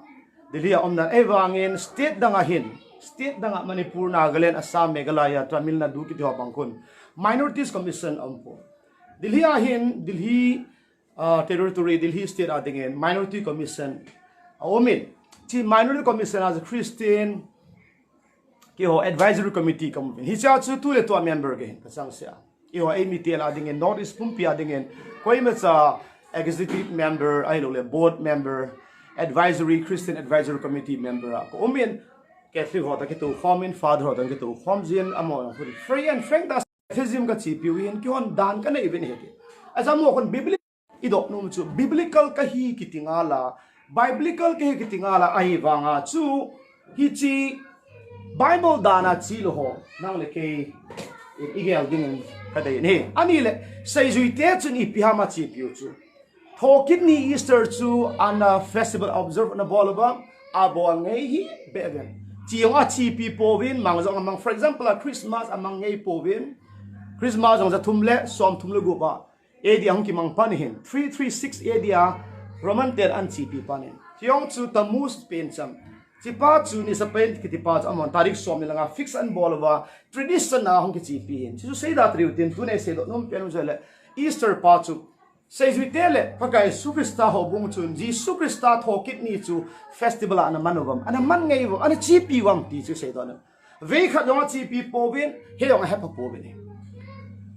Delhi omna evangin state dangahin state danga Manipur Nagaland Assam Meghalaya Tamil Nadu kiti hopangkun Minorities Commission ampo Delhi ahin Delhi territory Delhi state adingen Minority Commission omin ti Minority Commission as a Christian Iho advisory committee kampin hicha chu tu le to member gen kasang sia iho ai mitel adingen notice pumpi adingen koima cha executive member ai lo le board member advisory Christian advisory committee member ko omin Catholic ho ta ke to form in father ho ta ke to form jin amo ko free and frank da physim ka chi piwin ki on dan ka na even he asamo kon biblical ido no chu biblical ka hi kitingala biblical ka hi kitingala ai wanga chu hi chi Bible dana chilo ho nang le ke igel ding kadai ni ani le sai zuite chun ipihama chi piu chu tho kidney Easter chu an festival observe na bolaba abo ngai hi beven chiong a chi pi povin mangjong among for example a Christmas among ngai povin Christmas ang za thumle som thumle go ba edi ang ki mang panihin 336 edia Roman ter an chi pi panin chiong chu tamus pensam Tipa chu ni sa pen ki tipa amon tarik som ni langa fix and bolova tradition na hong ki chi pi chu say that riutin tu ne se do nom penu jele Easter pa chu say ju tele pakai sukrista ho bung chun ji sukrista thokit ni chu festival ana manovam ana man ngai wo ana chi pi wam ti chu say do na ve kha dong chi pi povin he dong ha pa povin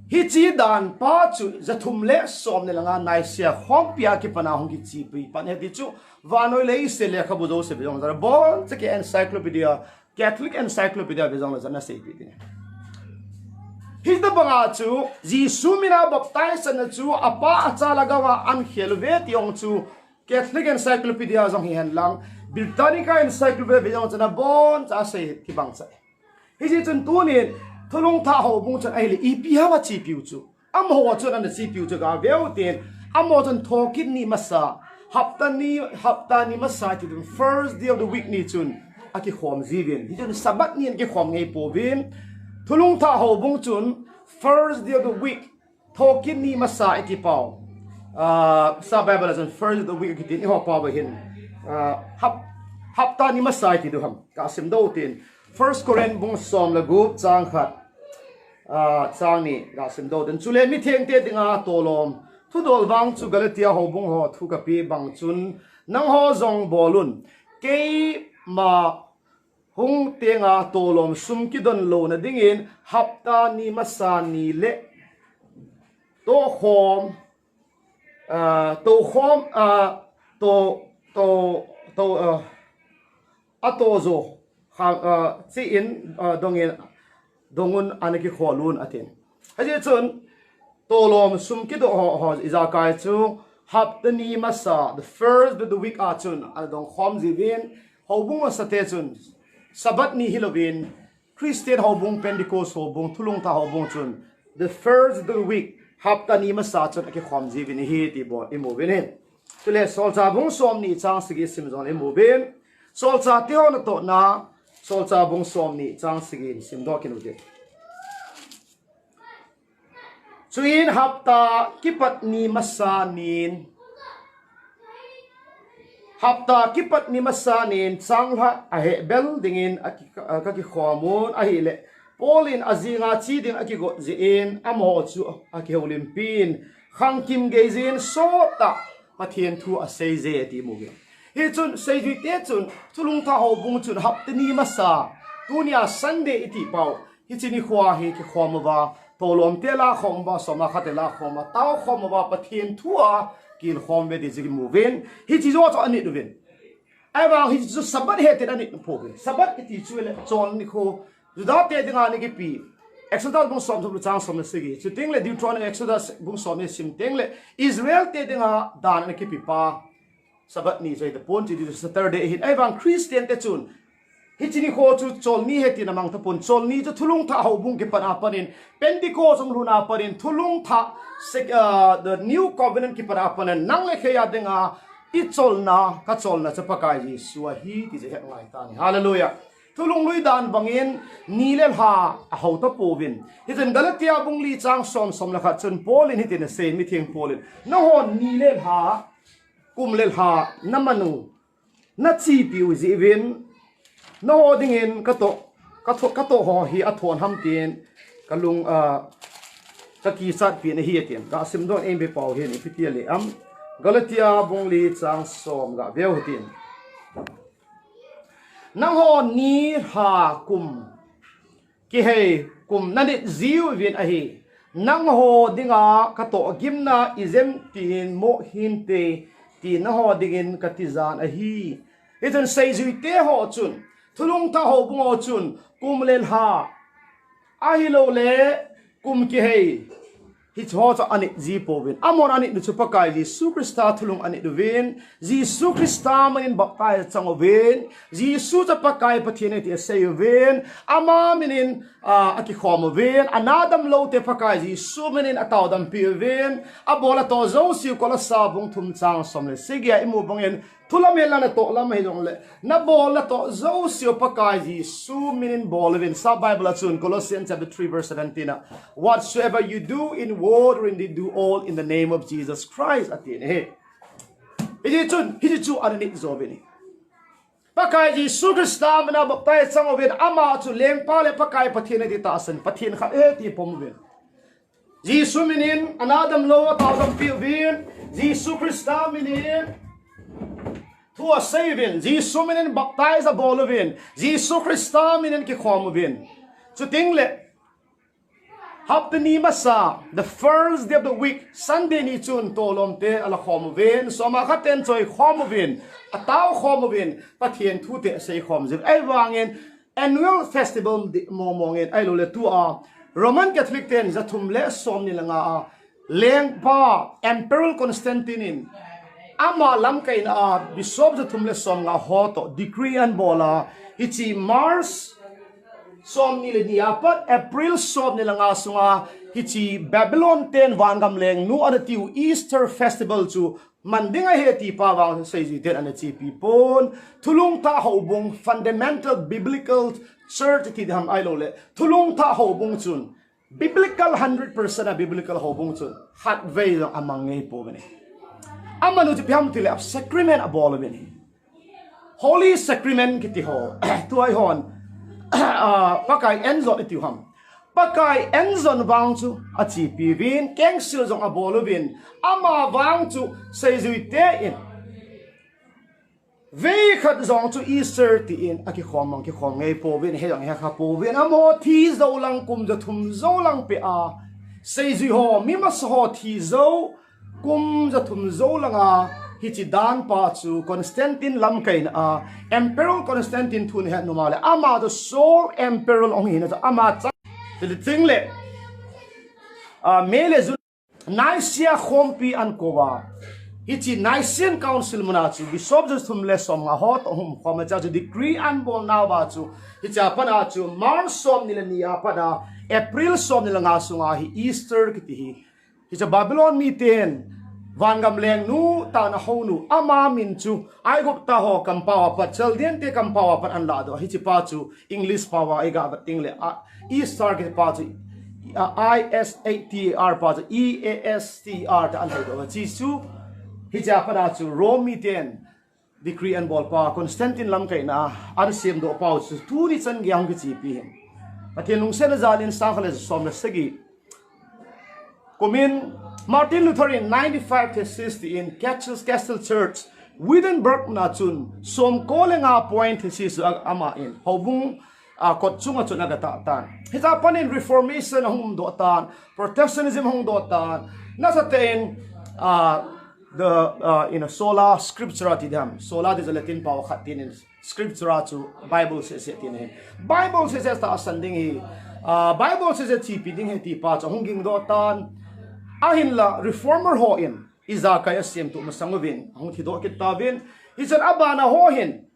hi chi dan pa chu zathum le som ni langa nai sia hom pia ki pana hong ki chi pi pan he ti chu vanoi le se le khabu do se bejong zara bon che encyclopedia Catholic encyclopedia bejong zana se pi ni hi da banga chu jisu mina baptize na chu apa acha lagawa an helvet yong chu Catholic encyclopedia jong hi han lang Britannica encyclopedia bejong zana bon cha se ki bang cha hi ji chun tu ni tholong tha ho bung chan ai le ipi ha wa chi piu chu am ho wa chun an chi piu chu ga veu tin amo chun thokit ni masa hapta ni masa ti the first day of the week ni chun aki khom zivin hi chun sabat ni ki khom ngei povin thulung tha ho bung chun first day of the week thokit ni masa ki pau sa Babylonian first of the week ki tin ho pa ba hin hapta ni masa ti do ham ka sim do tin first Korean bung som la gup chang khat chang ni ga sim do den chule mi theng te dinga tolom thu dol wang chu Galatia ho bung ho thu ka pi bang chun nang ho zong bolun ke ma hung tenga tolom sum ki don lo na dingin hapta ni masa ni le to khom atozo si in dongun anaki kholun atin haje chun tolom sumki do ho izakai chu haptani masa the first of the week achun adong khom jivin hobung sate chun sabat ni hilovin Christian hobung Pentecost hobung thulung ta hobung chun the first of the week haptani masa chun aki khom jivin hi ti bo imovin hin tule solcha bung som ni chang sigi simjon imovin solcha ti ho na to na solcha bung som ni chang sigi simdo kinude Suin hapta kipat ni masanin hapta kipat ni masanin sangha ahe bel dingin aki khwamun ahile polin azinga chi ding aki go zin amo chu aki olimpin khang kim gazin so ta pathian thu a sei je ti mu ge hi chun sei ju te chun chulung tha ho bung chun hap te ni ma sa tunia sunday iti pau hi chini khwa hi ki khom wa tolom te la khom ba soma kha te la khom ma taw khom wa pathian thu a kil khom ve di ji mu ven hi chi zo cho ani du ven ai bang hi chu sabat he te ani pho ven sabat iti chu le chon ni kho juda te dinga ni ki pi Exodus bung som thu chang som se gi chu ting le Deuteronomy Exodus bung som ni sim ting le Israel te dinga dan ni ki pi pa sabat ni zai the pon ti the third day hit ai bang Christian te chun hi chini kho chu chol ni he ti na mang ta pon chol ni chu thulung tha ho bung ki pana panin Pentecost song luna panin thulung tha the new covenant ki pana panin nang le khe ya dinga I chol na ka chol na cha pakai ji suwa hi ti je het ngai ta ni hallelujah thulung lui dan bangin nilel ha a ho to povin hizen galatia bung li chang som som la kha chun polin hitin se mi thing polin no hon nilel ha kumlel ha namanu na chi piu ji vin no dingin ka to ho hi a thon ham tin kalung ka ki sat pi na hi tin ka sim don em be pau hi ni pitiali am galatia bung li chang som ga veu tin nang ho ni ha kum ki hei kum nanit ziu vin a hi nang ho dinga ka to gimna izem tin mo hinte ti na ho dingin katizan a hi itan sei zui te ho chun thulung ta ho bung ho chun kum len ha a hi lo le kum ki hei hi cho cho ani ji povin amon ani nu chupakai ji sukrista thulung ani du vin ji sukrista manin bakai changovin ji su chapakai pathine ti sei vin ama minin aki khom vin anadam lo te pakai ji su minin ataw dam pi vin abola to zo si kola sa bung thum chang somle sigya imu bangin thulamela na to lam he jong le na bola to zo si pakai ji su minin bol vin sa bible chun Colossians chapter 3 verse 17 whatsoever you do in word or indeed do all in the name of Jesus Christ atin he idi chun hi chu anani zo vin pakai ji su krista mana baptai changovin ama chu lengpa le pakai pathine ti ta san pathin kha e ti pom vin ji su minin anadam lo ta dam pi vin ji su krista minin to a saving Jesus minin baptize a bolovin Jesus Christa minin ki khomovin so tingle hapni masa the first day of the week Sunday ni chun tolom te ala khomovin so ma khaten choi khomovin ataw khomovin pathian thu te sei khomjin ai wangin annual festival momongin ai lo le tu a Roman Catholic ten zathum le som ni langa leng pa Emperor Constantine ama lam kai na bishop the thumle som nga hoto decree and bola ichi Mars som ni le niapat April som ni nga sunga ichi Babylon 10 wangam leng nu anatiu Easter festival chu mandinga heti pa wang sei ji den anachi pipon thulung ta hobung fundamental biblical church ti ham ailo le thulung ta hobung chun biblical 100% a biblical hobung chun hat vei amang ngei po bene amanu ti piam ti le sacrament a bol bene holy sacrament kiti ho tuai hon pakai enzo ti ham pakai enzon wang chu achi pi vin keng sil jong a bol vin ama wang chu sei zui te in ve khat zong chu Easter ti in aki khomang ki khom ngei po vin he jong he kha po vin amo thi zo lang kum zo thum zo lang pe a sei zui ho mi mas ho thi zo kum za thum zo langa hi chi dan pa chu Constantine lam kain a Emperor Constantine thun he nomale ama the sole emperor ong hin za ama cha the thing le mele zu Nicaea khompi an kowa hi chi Nicene council muna chu bishop just thum le som nga hot hum khoma cha chu decree an bol na ba chu hi cha pana chu March som ni le nia pada April som ni la nga sunga hi Easter kiti hi cha Babylon mi ten Vangam leng nu ta na ho nu ama min chu ai gop ta ho kam pawa pat chal den te kam pawa pat an la do hi chi pa chu English pawa ai ga ba ting le Ishtar ke pa chu ISATR pa chu EASTR ta an hai do chi chu hi ja pa chu Rome mi ten decree and bol pa Constantine lam kai na ar sem do pa chu tu ni chan gyang ki chi pi hem pathen lung sen zalin sa khale som na sagi Kumin Martin Luther in 95 thesis in Castle Church Wittenberg na chun som ko lenga point thesis ama in hobung kot chunga chun agata tan hita panin reformation hong do tan Protestantism hong do tan nasa ten the in a sola scriptura tidam sola is a Latin power khatin in scriptura to Bible says it in Bible says ta ascending hi Bible says it tipiding he ti pa hong ging do tan ahin la reformer ho in Izakaya siem tu masangwin hong thido kitawin isan abana ho hin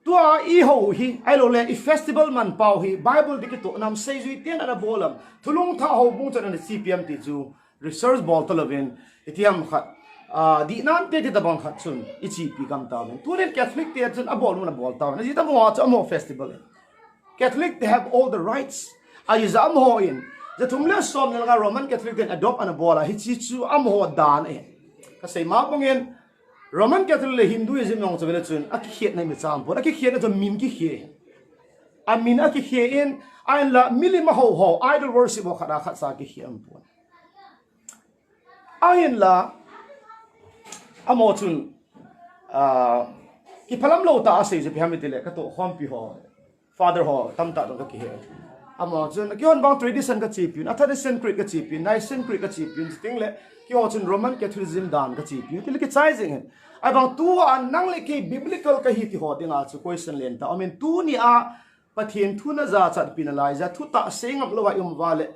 tua I ho hi ai lo le I festival man pau hi Bible dikito nam sei zui tian ana bolam thulung tha ho bung chan CPM ti chu research bol tolovin itiam khat di nan te ta bang khat chun ichi pi kam tawin tulen Catholic te chun abol mun bol tawin ji ta mo cha mo festival Catholic they have all the rights ayizam ho in the tumle som nga Roman Catholic den adopt an bola hichichu amho dan kasi ma pongin Roman Catholic Hinduism nong chawela chun akhiet nai mi cham por akhiet na to min ki khie amin akhiet in ain la milima ho idol worship ho khada khat sa ki khiam por ain la amo chun ki phalam lo ta ase je phamitile ka to khompi ho father ho tamta do ki he amo chun kyon bang tradition ka chipin tradition creed ka chipin nation creed ka chipin thing le kyo chun Roman Catholicism dan ka chipin til ki chizing ai bang tu an nang le ki biblical ka hi ti ho dinga chu question len ta I mean tu ni a pathian thu na za chat penalize thu ta sengam lo wa yum wale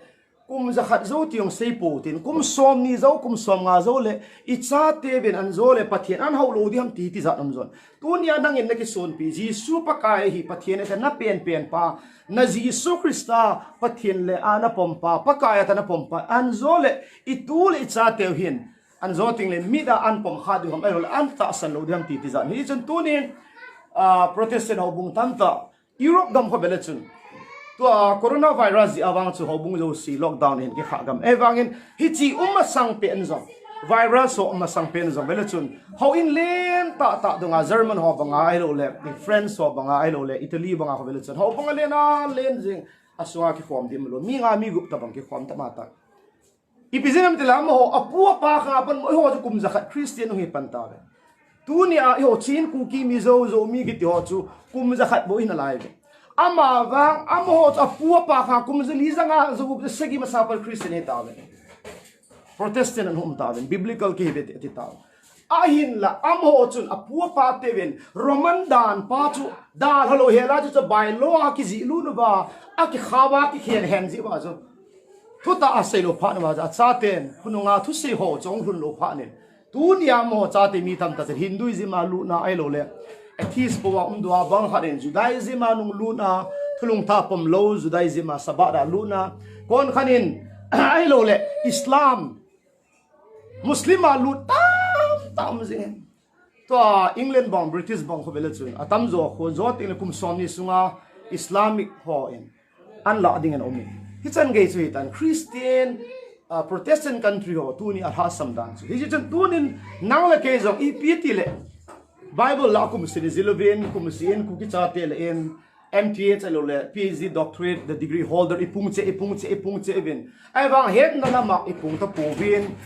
kum za khat zo ti yong sei po tin kum som ni zo kum som nga zo le I cha te ben an zo le pathian an ho lo di ham ti za nam zon tu ni a nang in na ki son pi ji su pa kai hi pathian ta na pen pa na Jisu Krista pathian le ana pompa pakaya ta na pompa an zo le itul I cha te hin an zo ting le mida an pom kha du ham ai an ta san lo di ham ti za ni chen tu ni Protestant ho bung tam ta Europe gam kho bele chun to coronavirus di awang chu hobung zo si lockdown hin ki khagam ewangin hichi sang pe enzo virus so sang pe enzo bele chun how in len ta donga German ho banga ai lo le France ho banga ai lo le Italy banga ho bele chun ho banga le na len jing asunga ki khom dim lo mi nga mi gup ta bang ki khom ta mata ipizinam tilam ho apua pa kha pan mo ho chu kum zakhat Christian hi pan ta tu ni a ho chin Kuki mi zo mi ki ti ho chu kum zakhat bo in alive ama wang amo apua pa kha kumzali zanga zugup de segi masapal Christian etawen Protestant hum tawen biblical ki bet etaw ahin la amo chun apua pa tewen Roman dan pa chu dal halo hela chu bai lo a ki zi lu no ba a ki khawa ki khen hen ji ba zo thuta aselo pha na ba za chaten hununga thu se ho chong hun lo pha ne tu nia mo cha te mi tam ta Hinduism a lu na ai lo le atheist po wa dua bang khaden Judaism anung luna thulung tha pom lo Judaism sabada luna kon khanin ai lo le Islam Muslim lu tam zing to England bang British bang ko bele chun atam zo ko zo ting kum soni sunga Islamic ho in an la ding an omi hichan ge chu hitan Christian Protestant country ho tu ni arha sam dan chu hi chen tu nin nang la ke zo I pt le Bible la kum sin zilovin kum sin ku ki cha tel in MTH alo le PhD doctorate the degree holder ipung che even ai wang het na lama ipung ta povin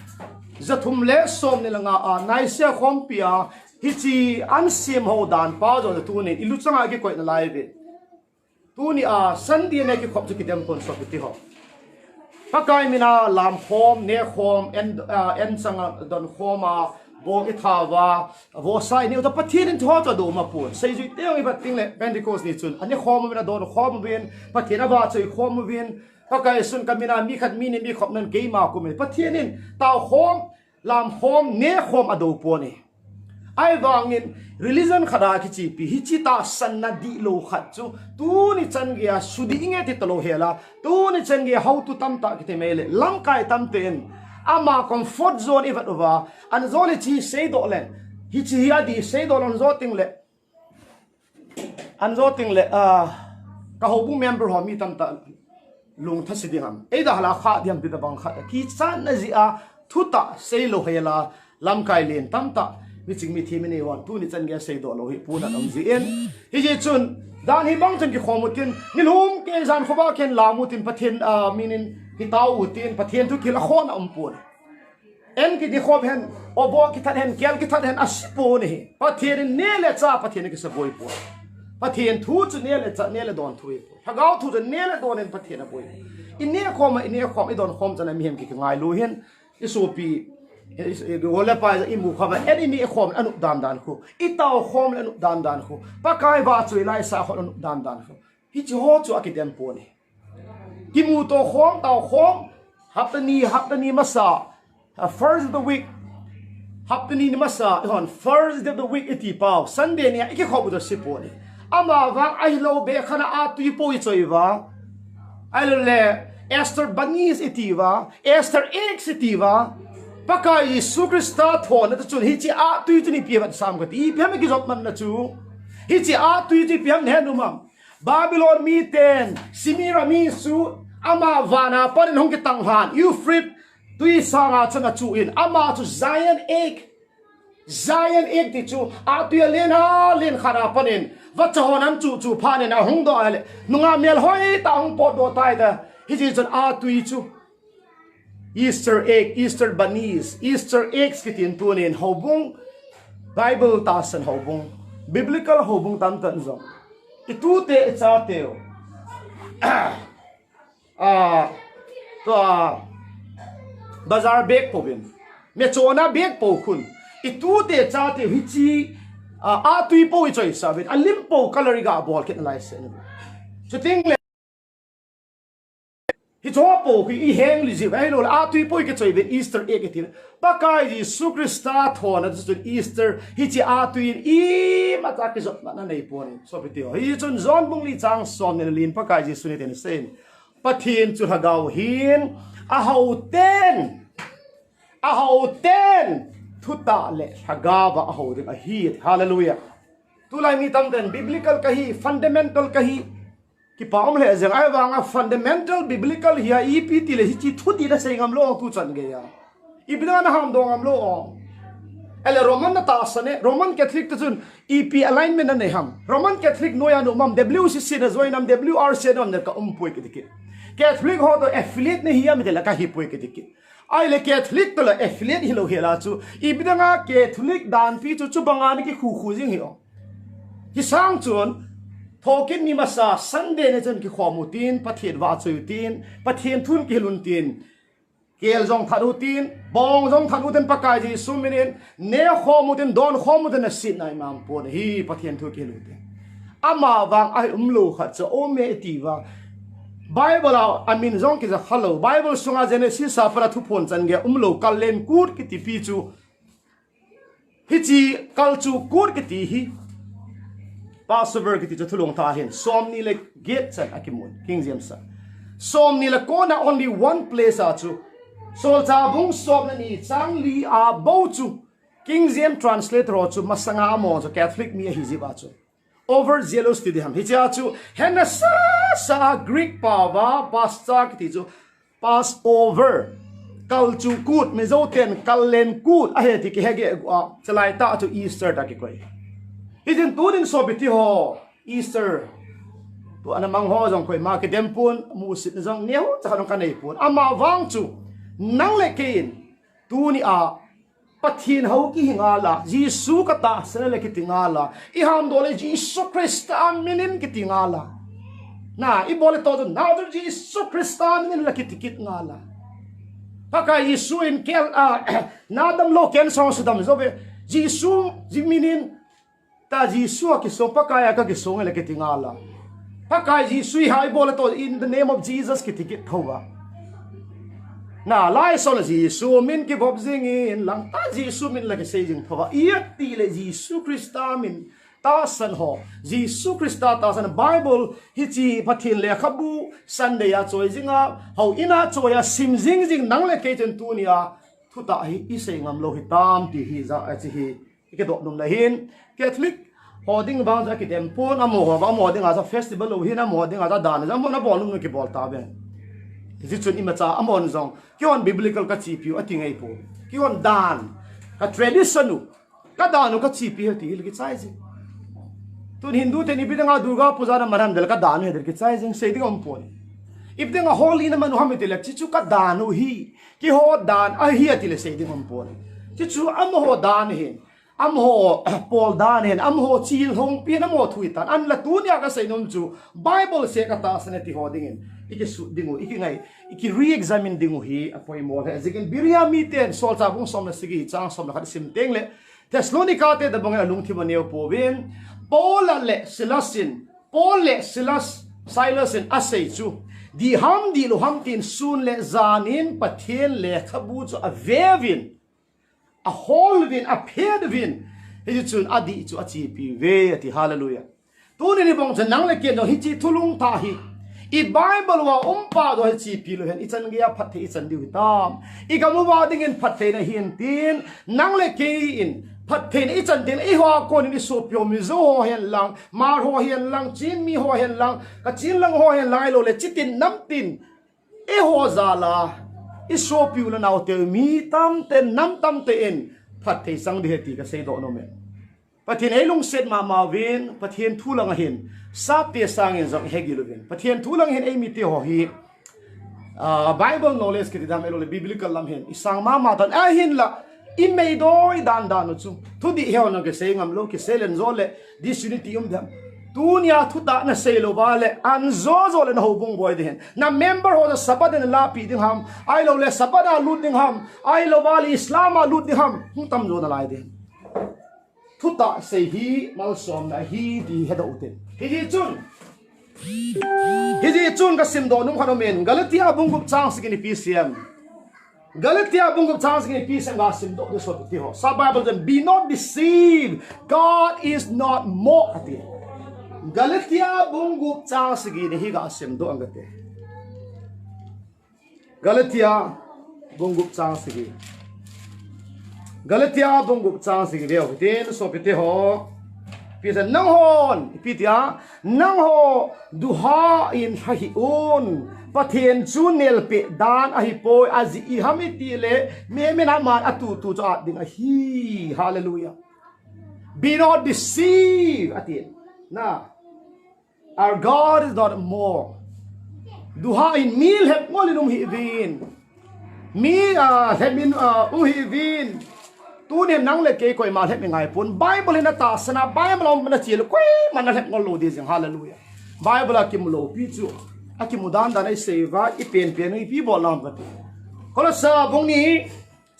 zathum le som ne langa a naisia khompia hichi ansim ho dan pa zo tu ni ilu changa ki koi na live tu ni a sunday ne ki khop ki dem kon so ti ho pakai mina lam khom ne khom en changa don khoma bong ithawa vo sai ni ta pathin in tho ta do ma pun sei ju te ngi bating le Pentecost ni chun ani khom mina don khom bin pathin ba choi khom bin pakai sun kamina mi khat mi ni mi khop nan ke ma ku mi pathin in ta khom lam khom ne khom ado poni ai wangin religion khada ki chi pi hi chi ta san na di lo khat chu tu ni chan ge sudi inge ti to lo hela tu ni chan ge how to tam ta ki te mele lam kai tam ten ama comfort zone evat over an zone chi sei do len hi chi ya di sei do lon zo ting le an zo ting le ka ho bu member ho mi tam ta lung tha sidingam e da hala kha diam ti da bang kha ki chan na ji a thuta sei lo hela lam kai len tam ta mi ching mi thi mi ne wan tu ni chan ge sei do lo hi pu na am ji en hi je chun dan hi bang chen ki khomutin ni lum ke zan khoba ken lamutin pathin minin ki tau utin pathian thu kil khon pun en ki di khob hen obo ki that hen kel ki that hen aspo ni pathian ne le cha pathian ki saboi pu pathian thu chu ne le cha ne le don thui pu thagau thu ne le don en pathian boi in ne khom i don khom chana mi hem ki ngai lu hen isopi wala pa imu khama en ni khom anu dan khu i tau khom anu dan khu pakai ba chui lai sa khon anu dan khu hi chu ho chu akidem pu ni ki mu to khom tau khom haptani masa first of the week haptani ni masa on first of the week iti pau Sunday ni iki khobu do sipo ni ama wang ai lo be khana a tu po i choiwa ai lo le Esther banis itiva Esther x itiva pakai Yesu Krista thon na chu hi chi a tu ni pi wat sam gati i pham ki jot man na chu hi chi a tu ti pham ne nu mam Babylon mi ten simira mi su ama vana parin hong ki tang han Euphrates tui sanga chana chu in ama chu Zion egg ti chu a tu len khara panin vachonam chu phanin a hong do ale nunga mel hoi ta hong po do tai da hi ji chan a tui chu Easter egg Easter bunnies Easter eggs kitin tunin hobung Bible tasan hobung biblical hobung tan zo itu te cha teo bazar bag po bin me chona bag po khun itu te cha te hichi a tui po i choi sa bin a lim po color ga bol ket lai sen so ting le hi cho po ki i heng li ji vai lo a tui po ke choi bin Easter egg etin pakai ji Yesu Krista thona ju Easter hichi a tui i ma ta ki zot na nei po ni so bitio hi chun zon bung li chang som ne lin pakai ji suni ten sen pathin chu hagau hin a hau ten thuta le hagawa a hau a hi hallelujah tulai mi tam den biblical kahi fundamental kahi ki paum le jeng ai wanga fundamental biblical hi ep ti le hi chi thuti da sengam lo tu chan ge ya ibna na ham dong am lo ele roman na ta sane roman catholic tu chun ep alignment na nei ham roman catholic noya no mam wcc na joinam wrc nam ne ka poi ki dikit Catholic ho to affiliate ne hiya mi de la ka hi poi ki dikit ai le Catholic to la affiliate hi lo hela chu ibna nga Catholic dan pi chu bangan ki khu jing hi o ki sang chun thokin ni masa Sunday ne chen ki khomutin pathian wa chutin pathian thun ki lun tin kel jong tharutin bong jong tharutin pakai ji suminin ne khomutin don khomutin sit nai mam pon hi pathian thu ki lutin ama wang ai umlo khat cha o me ti wa Bible I mean jong ki za hello Bible sunga Genesis sa para thu phon chan ge umlo kalen kut ki ti pi chu hi chi kal chu kut ki ti hi Passover ki ti chu thulong ta hin som ni le get chan akimun King James sa som ni le kona only one place a chu sol cha bung som na ni chang li a bo chu King James translator chu masanga mo chu Catholic mi hi ji ba chu over zealous ti ham hi cha chu hen sa Greek pawa pasta ki ti chu Passover kal chu kut me zo ten kalen kut a he ti ki hege chalai ta chu Easter ta ki koi idin tunin so biti ho Easter to anamang ho jong koi ma ke dempun mu sit jong neu cha kanong kanai pun ama wang chu nang le kin tu ni a pathin ho ki hingala Jesu ka ta sene le ki tingala I ham dole Jesus Christ aminin ki tingala na I bole to na do Jesus Christ aminin le ki tikit ngala paka Yesu in kel nadam lo ken so dam zo be Jesu jiminin ta Jesu ki so pakaya ka ki so le ki tingala paka Jesu hai bole to in the name of Jesus ki tikit khowa na lai so la Jesu min ki bob jing in lang ta Jesu min la ki se jing thowa ia ti le Jesu Christa min ta san ho Jesu Christa ta san Bible hi chi pathin le khabu Sunday a choi jinga ho ina choya sim jing jing nang le ke chen tu nia thu ta hi I se ngam lo hi tam ti hi za a chi hi ke do num la hin Catholic holding bang za ki dem pon amo ba mo ding a festival lo hin amo ding a dan za mo na bol nu ki bol ta ben Is it in macha amon zong kion biblical ka chipiu atingay po kion dan ka traditionu ka danu ka chipi hati ilgi chaizi tun Hindu te ni bidanga Durga puja na maram del ka danu hedel ki chaizing sei ding ompon if ding a holy naman Muhammad le chichu ka danu hi ki ho dan a hi atile sei ding om pon chichu am ho dan hin am ho pol dan hin am ho chil hong pi na mo thui tan an la tu nya ka sei nom chu Bible se ka ta sane ti ho ding in iki su dingu iki ngai iki re-examine dingu hi apoi mo he zikin biria mi ten sol cha bung som na sigi chang som na khat sim teng le Thessalonica te da bang alung thi baneu po win Paul le Silas in asay chu di ham di lo ham tin sun le zanin pathen le khabu chu a vevin a holvin a pedvin hi chun adi chu achi pi ve ati hallelujah tu ni bong chan nang le ken do hi chi thulung ta hi I Bible wa umpa do hi chi pi lo hen ichan ge phathe ichan diu tam I gamu wa ding in phathe na hin tin nang le ke in Pat pain ichan din ihwa ko ni so pyo mi zo ho hen lang mar ho hen lang chin mi ho hen lang ka chin lang ho hen lai lo le chitin nam tin e ho za la I so pyo la naw te mi tam te nam tam te in phat thei sang de ti ka sei do no me pathin ei lung set ma win pathin thu lang hin sap te sang in zong hegi lo win pathin thu lang hin ei mi te ho hi Bible knowledge ki dam elo le biblical lam hin isang ma tan a hin la Imay doi dan chu thu di heo na ke sei ngam lo ke selen zole disunity dam tunia thu ta na sei lo wale an zo le na hobung boy den na member ho da sabad na la pi ding ham ai lo le sabada lut ding ham ai lo wali islam lut ding ham hung tam zo na lai den thu ta sei hi mal som na hi di hedo uten hi chun ka sim do num khano men galatia bungup chang sigini pcm Galatia bungup chance in peace and gossip do this what the ho. Sa Bible then be not deceived. God is not mocked. Galatia bungup chance in hi gossip do angate. Galatia bungup chance in. Galatia bungup chance in veo tin so pite ho. Pisa nang hon pitia nang ho duha in hi un. Pathen chunel pe dan a hi poi azi I hamiti le me na man atu tu cha ding a hi hallelujah be not deceived atin na our God is not more duha in mil hep ngolinum hi vin mi hemin hi vin tu ne nang le ke koi ma hep ngai pun Bible na ta sana Bible om na chil koi man hep ngol lo di jing hallelujah Bible akim lo pi chu Akimudan danay seva ipen ng ipibolam pati. Kalau sa bung ni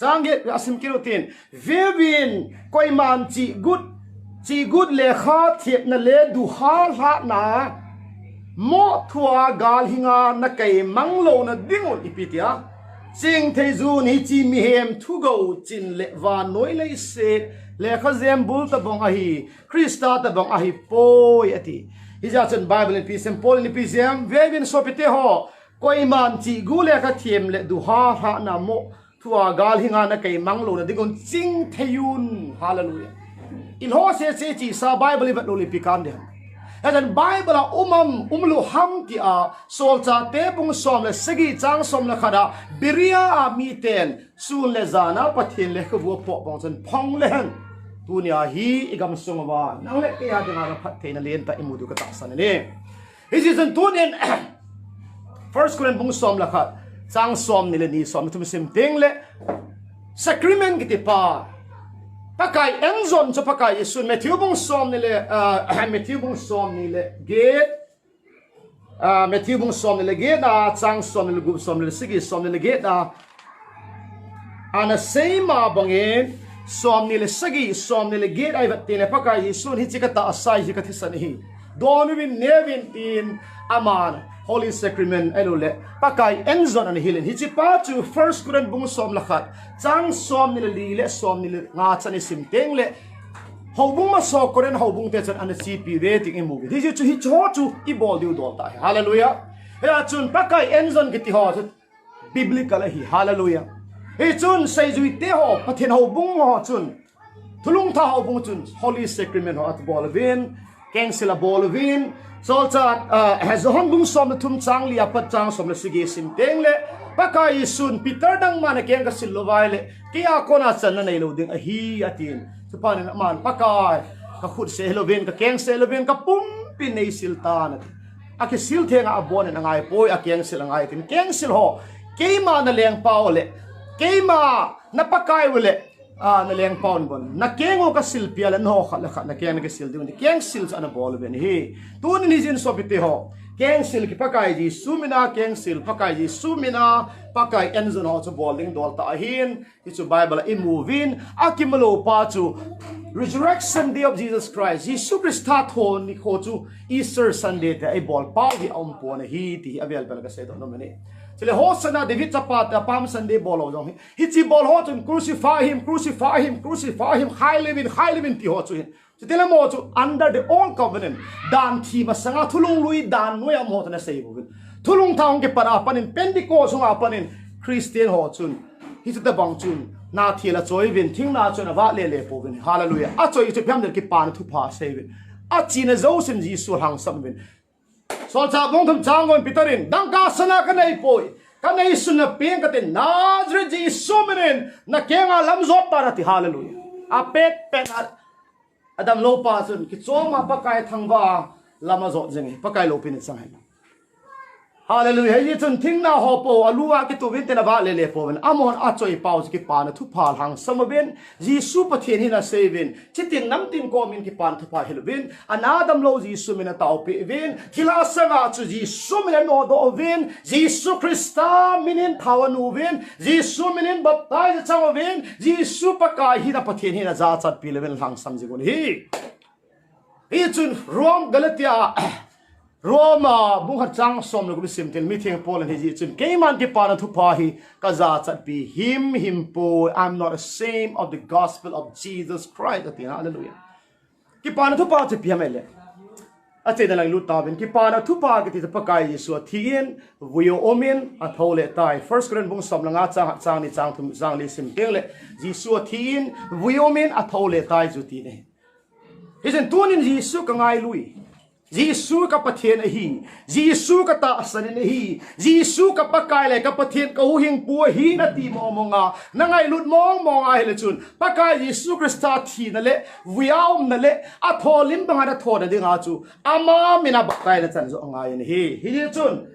janggit asim kirutin vevin koi man chi good le kha thiet na le du hal ha na mo thua gal hinga na kai manglo na dingol ipitia sing theju ni chi mi hem thu go chin le wa noi le se le kha zem bul ta bong a hi Krista ta bong a hi poi ati Hija chen Bible in peace Paul in peace vevin so pite ho koi man chi gule ka thiem le du ha na mo thua gal hinga na kai manglo na dingon ching theyun hallelujah in ho se chi sa Bible ibat lo lipikan de and Bible a umlu ham ti a sol cha te bung som le segi chang som la khada biria a mi ten sun le zana pathin le khwo po bong chen phong le han Tunia hi igam sungwa nang le kaya dinga phat theina len ta imudu ka taksan ni is in tunin first Korean bung som la khat chang som ni le ni som tum sim ting le sacrament kiti pa pakai engzon cho pakai isun Mathews bung som ni le Mathews bung som ni le gate Mathews bung som ni le gate na chang som ni le gup som ni le sigi som ni le gate na ana seima bangin som ni le sagi som ni le gate ai vat tele pakai sun hi chikata asai hi kathisan hi donwin nevin tin aman holy sacrament elule pakai enzon an hilin hi chipa chu first Korean bung som lakhat chang som ni le li le som ni le nga chani simteng le hobung ma so Korean hobung te chan an CP rating e movie hi chu hi chu I bol diu dol ta hallelujah ya chun pakai enzon kiti ho biblical hi hallelujah Hey chun say zui te ho pathin ho bung ho chun thulung tha ho bung chun holy sacrament ho at bolvin keng sila bolvin so cha has hon bung som thum chang lia pat chang som le sige sim teng le pakai sun Peter dang man keng ka silowai le kia kona chan na nei lo ding a hi atin chupan man pakai ka khut se lovin ka keng se lovin ka pum pin nei siltan aki sil thenga abon na ngai poi akyang sil ngai tin keng sil ho keima na leng pau le keima na pakai wele na leng paun bon na kengo ka sil piala no khala na keng ka sil din keng sil sa na bol ben hi tun ni jin so pite ho keng sil ki pakai ji sumina keng sil pakai ji sumina pakai enzon ho chu bowling dol ta hin chu bible imovin akimalo pa chu resurrection day of Jesus Christ Jesus Christ thon ni kho chu Easter Sunday te ai bol pa hi om po na hi ti avel bel ka se do no mani chile ho sana David chapata Palm Sunday bol ho hi chi bol ho chun crucify him highly win ti ho chu hin chitela mo chu under the old covenant dan thi ma sanga thulung lui dan noi am ho na sei bo thulung thang ke para panin Pentecost nga panin Christian ho chun hi chu ta bang chun na thila choi vin thing na chun wa le po vin hallelujah a choi chu pyam der ki pan thu pha sei vin a china zo sim ji su hang sam vin so cha bong tham chang gon pitarin dang ka sana ka nei poi ka nei sun na peng ka te nazre ji sumenin na kenga lam zot parati hallelujah a pet pen adam lo pa sun ki choma pakai thangwa lama zot jeng pakai lo pin sang hai hallelujah hi chun thing na ho po alua ki tu vin te na ba le po ven amon a choi pau ki pan thu phal hang samaben jisu pathian hi na sevin chitin nam tin ko min ki pan thu pha helvin anadam lo jisu min tau pe vin thila sanga chu jisu min no do vin jisu krista minin thawanu vin jisu minin baptize chang vin jisu pakai hi na pathian hi na za chat pi level hang samji gon hi chun rom galatia Roma bunga chang som lo sim tel meeting Paul and his chun keman ki para thu pa hi kaza chat bi him po I'm not ashamed of the gospel of Jesus Christ hallelujah ki para thu pa che pi amele a che da lang lu ta ben ki para thu pa ki ti pa kai yesu thien vio omen a thole tai first Corinthians bung som langa chang ni chang thum chang li sim tel le yesu thien vio omen a thole tai ju ti ne hisen tunin yesu ka ngai lui Jisu ka pathian hi Jisu ka ta asan hi Jisu ka pakai le ka pathian ka hing pu hi na ti mo nga na ngai lut mong nga hele chun pakai Jisu Krista thi na le wiaum na le a tholim banga da thona dinga chu ama mina bakai na chan zo nga yin hi chun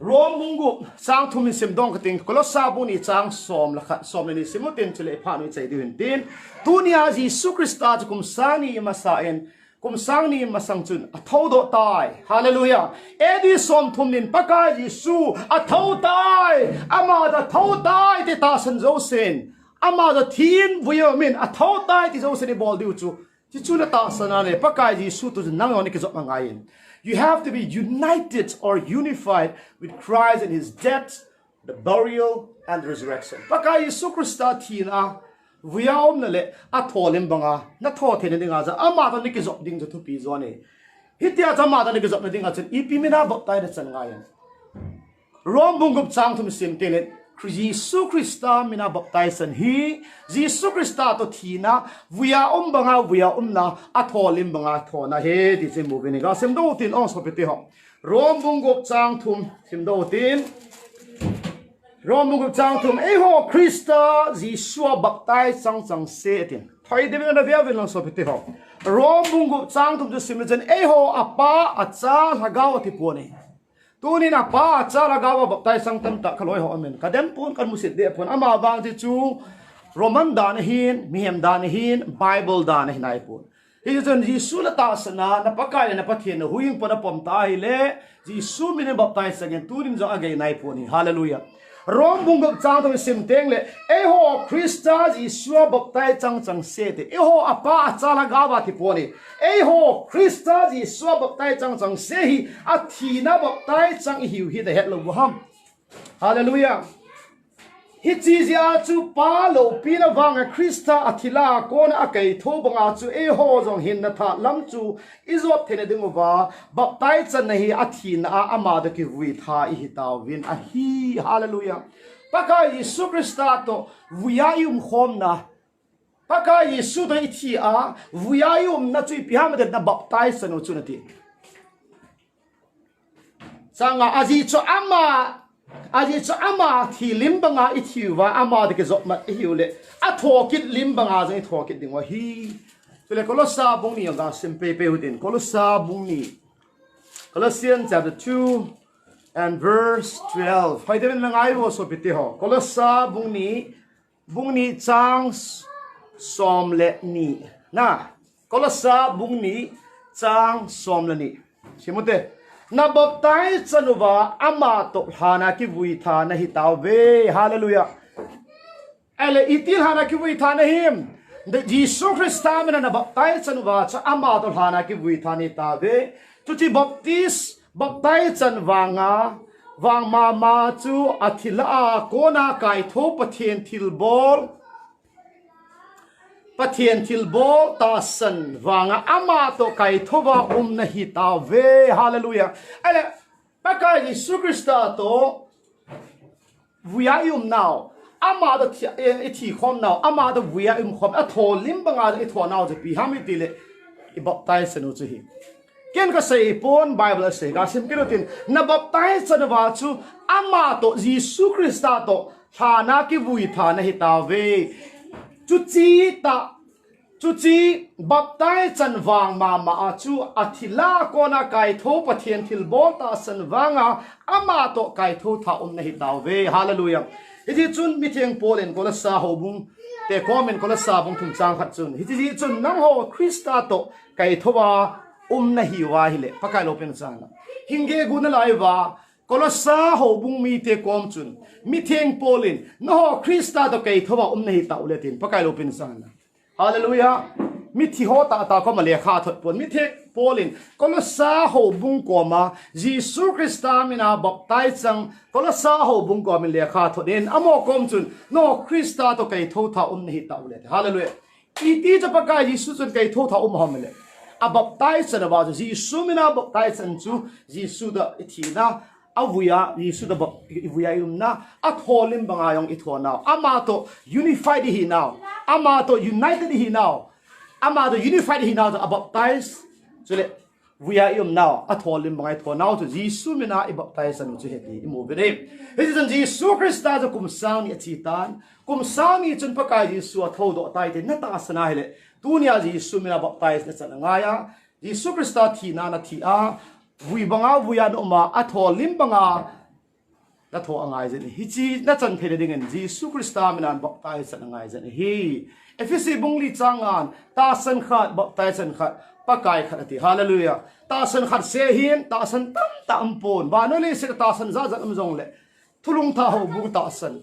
rom mungu sang thumin sim dong ka ting kolosa bu ni chang som ni simutin chule pha ni chai din tin tunia Jisu Krista kum sani masaen kum sang ni masang chun a thodo tai hallelujah edi som thumnin pakai Jisu a tho tai ama da tho tai te ta san zo sen ama da thin vuyo min a tho tai ti zo sen bol diu chu chi chu na ta sana le pakai Jisu tu nang on ki zo mangain you have to be united or unified with Christ in his death the burial and the resurrection pakai Jisu Krista thina viaum na le a tholim banga na tho the ne dinga za ama ta ni ki zop ding za thu pi zo ne hitia cha ma ta ni ki zop na dinga chen ipi mina bok tai da chan nga yan rom bung gup chang thum sim te le Jisu Krista mina bok tai san hi Jisu Krista to thina viaum banga viaum na a tholim banga tho na he ti chen mu ni ga sem do tin ong so pe te ho rom bung gup chang thum sim do tin Romu chang thum ho Krista Jisu baptize chang se tin thoi de na via vel so pite ho Romu chang thum de simjen ho apa acha hagaw ti pone tunin apa acha hagaw baptize sang tam ta khaloi ho amen kadem pun kan musit de pon ama bang ti chu Roman dan hin mihem dan hin Bible dan hin ai pun Hijon Jisu la ta sana na pakai na pathian huing pon pom ta hi le Jisu min baptize again tunin jo agai nai poni hallelujah Rom bungok chang to sim teng le ho Krista Jisu baptize chang se te ho apa chala ga ba ti poni ho Krista Jisu baptize chang se hi a thina baptize chang hiu hi the het lo ham hallelujah hi chi zia chu pa lo pi na wanga Krista athila kon a kai tho banga chu ho jong hin na tha lam chu izot thene ding wa baptize chan hi athina ama da ki wi tha hi ta win a hi hallelujah pakai Yesu Krista to wiayum khom na pakai Yesu da ithi a wiayum na chu pi ham da na baptize no chu na ti sanga aji chu ama thi limbanga ithiwa ama de ke zot ma hiule a thokit limbanga jeng thokit dingwa hi so le Colossa bung ni ga simple pe hutin Colossa bung ni Colossians chapter 2 and verse 12 hoi den langai wo so piti ho Colossa bung ni chang som le ni na Colossa bung ni chang som le ni simute na baptize chanuwa ama to hana ki vui tha na hitawe hallelujah ele itil hana ki vui tha na him the Jesus Christ amena na baptize chanuwa cha ama to hana ki vui tha ni tawe tu chi baptize chanwa nga wang ma chu athila ko na kai tho pathian thil bol ta san wanga ama to kai thowa na hi ta ve hallelujah ale pakai Jesus Christa to we are now ama the thi khom now ama the we are khom a tho lim banga it tho now je pi ham itile I baptize nu chu hi ken ka sei pon Bible sei ka sim kirotin na baptize chanwa chu ama to Jesus Christa to thana ki vui thana hi ta ve chu chi baptize chan wang ma chu athila kona kai tho pathian thil bol ta san wanga ama to kai tho tha na hi taw ve hallelujah hi chun mi theng pol en Colossa ho bung te comment Colossa bung thum chang khat chun hi chun nang ho Christa to kai thowa na hi wa hi le pakai lo pen chang hinge gun lai wa Colossa ho bung mi te kom chun mi theng pol in no Christa to kai thowa na hi taw le tin pakai lo pen chang hallelujah mi thi ho ta ko ma le kha thot pon mi the polin Colossa ho bung ko ma Jesus Christa mina baptize sang Colossa ho bung ko min le kha thot den amo kom chun no Christa to kai tho tha hi ta le hallelujah iti cha pa ka Jesus chun kai tho tha hom le a baptize na ba Jesus mina baptize sang chu Jesus da thi na avuya Jesus da avuya na at holim banga yong itho now ama to unified hi now ama to united hi now ama to unified hi now to baptize so le we are now at holim banga itho now to Jesus mina I baptize anu chu heti mo bere this is Jesus Christ da kum sang ni chitan kum sang ni chun pa ka Jesus atho do tai te na ta sana hele tunia Jesus mina baptize na chana ngaya Jesus Christ da thi na thi a vui banga vuya no ma atho lim banga na tho angai zen hi chi na chan phede ding en Jesus Christa minan baptize san angai zen hi efisi bungli changan ta san khat baptize san khat pakai khat ati hallelujah ta san khat se hin ta san tam pon ba no le se ta san za am jong le thulung tha ho bung ta san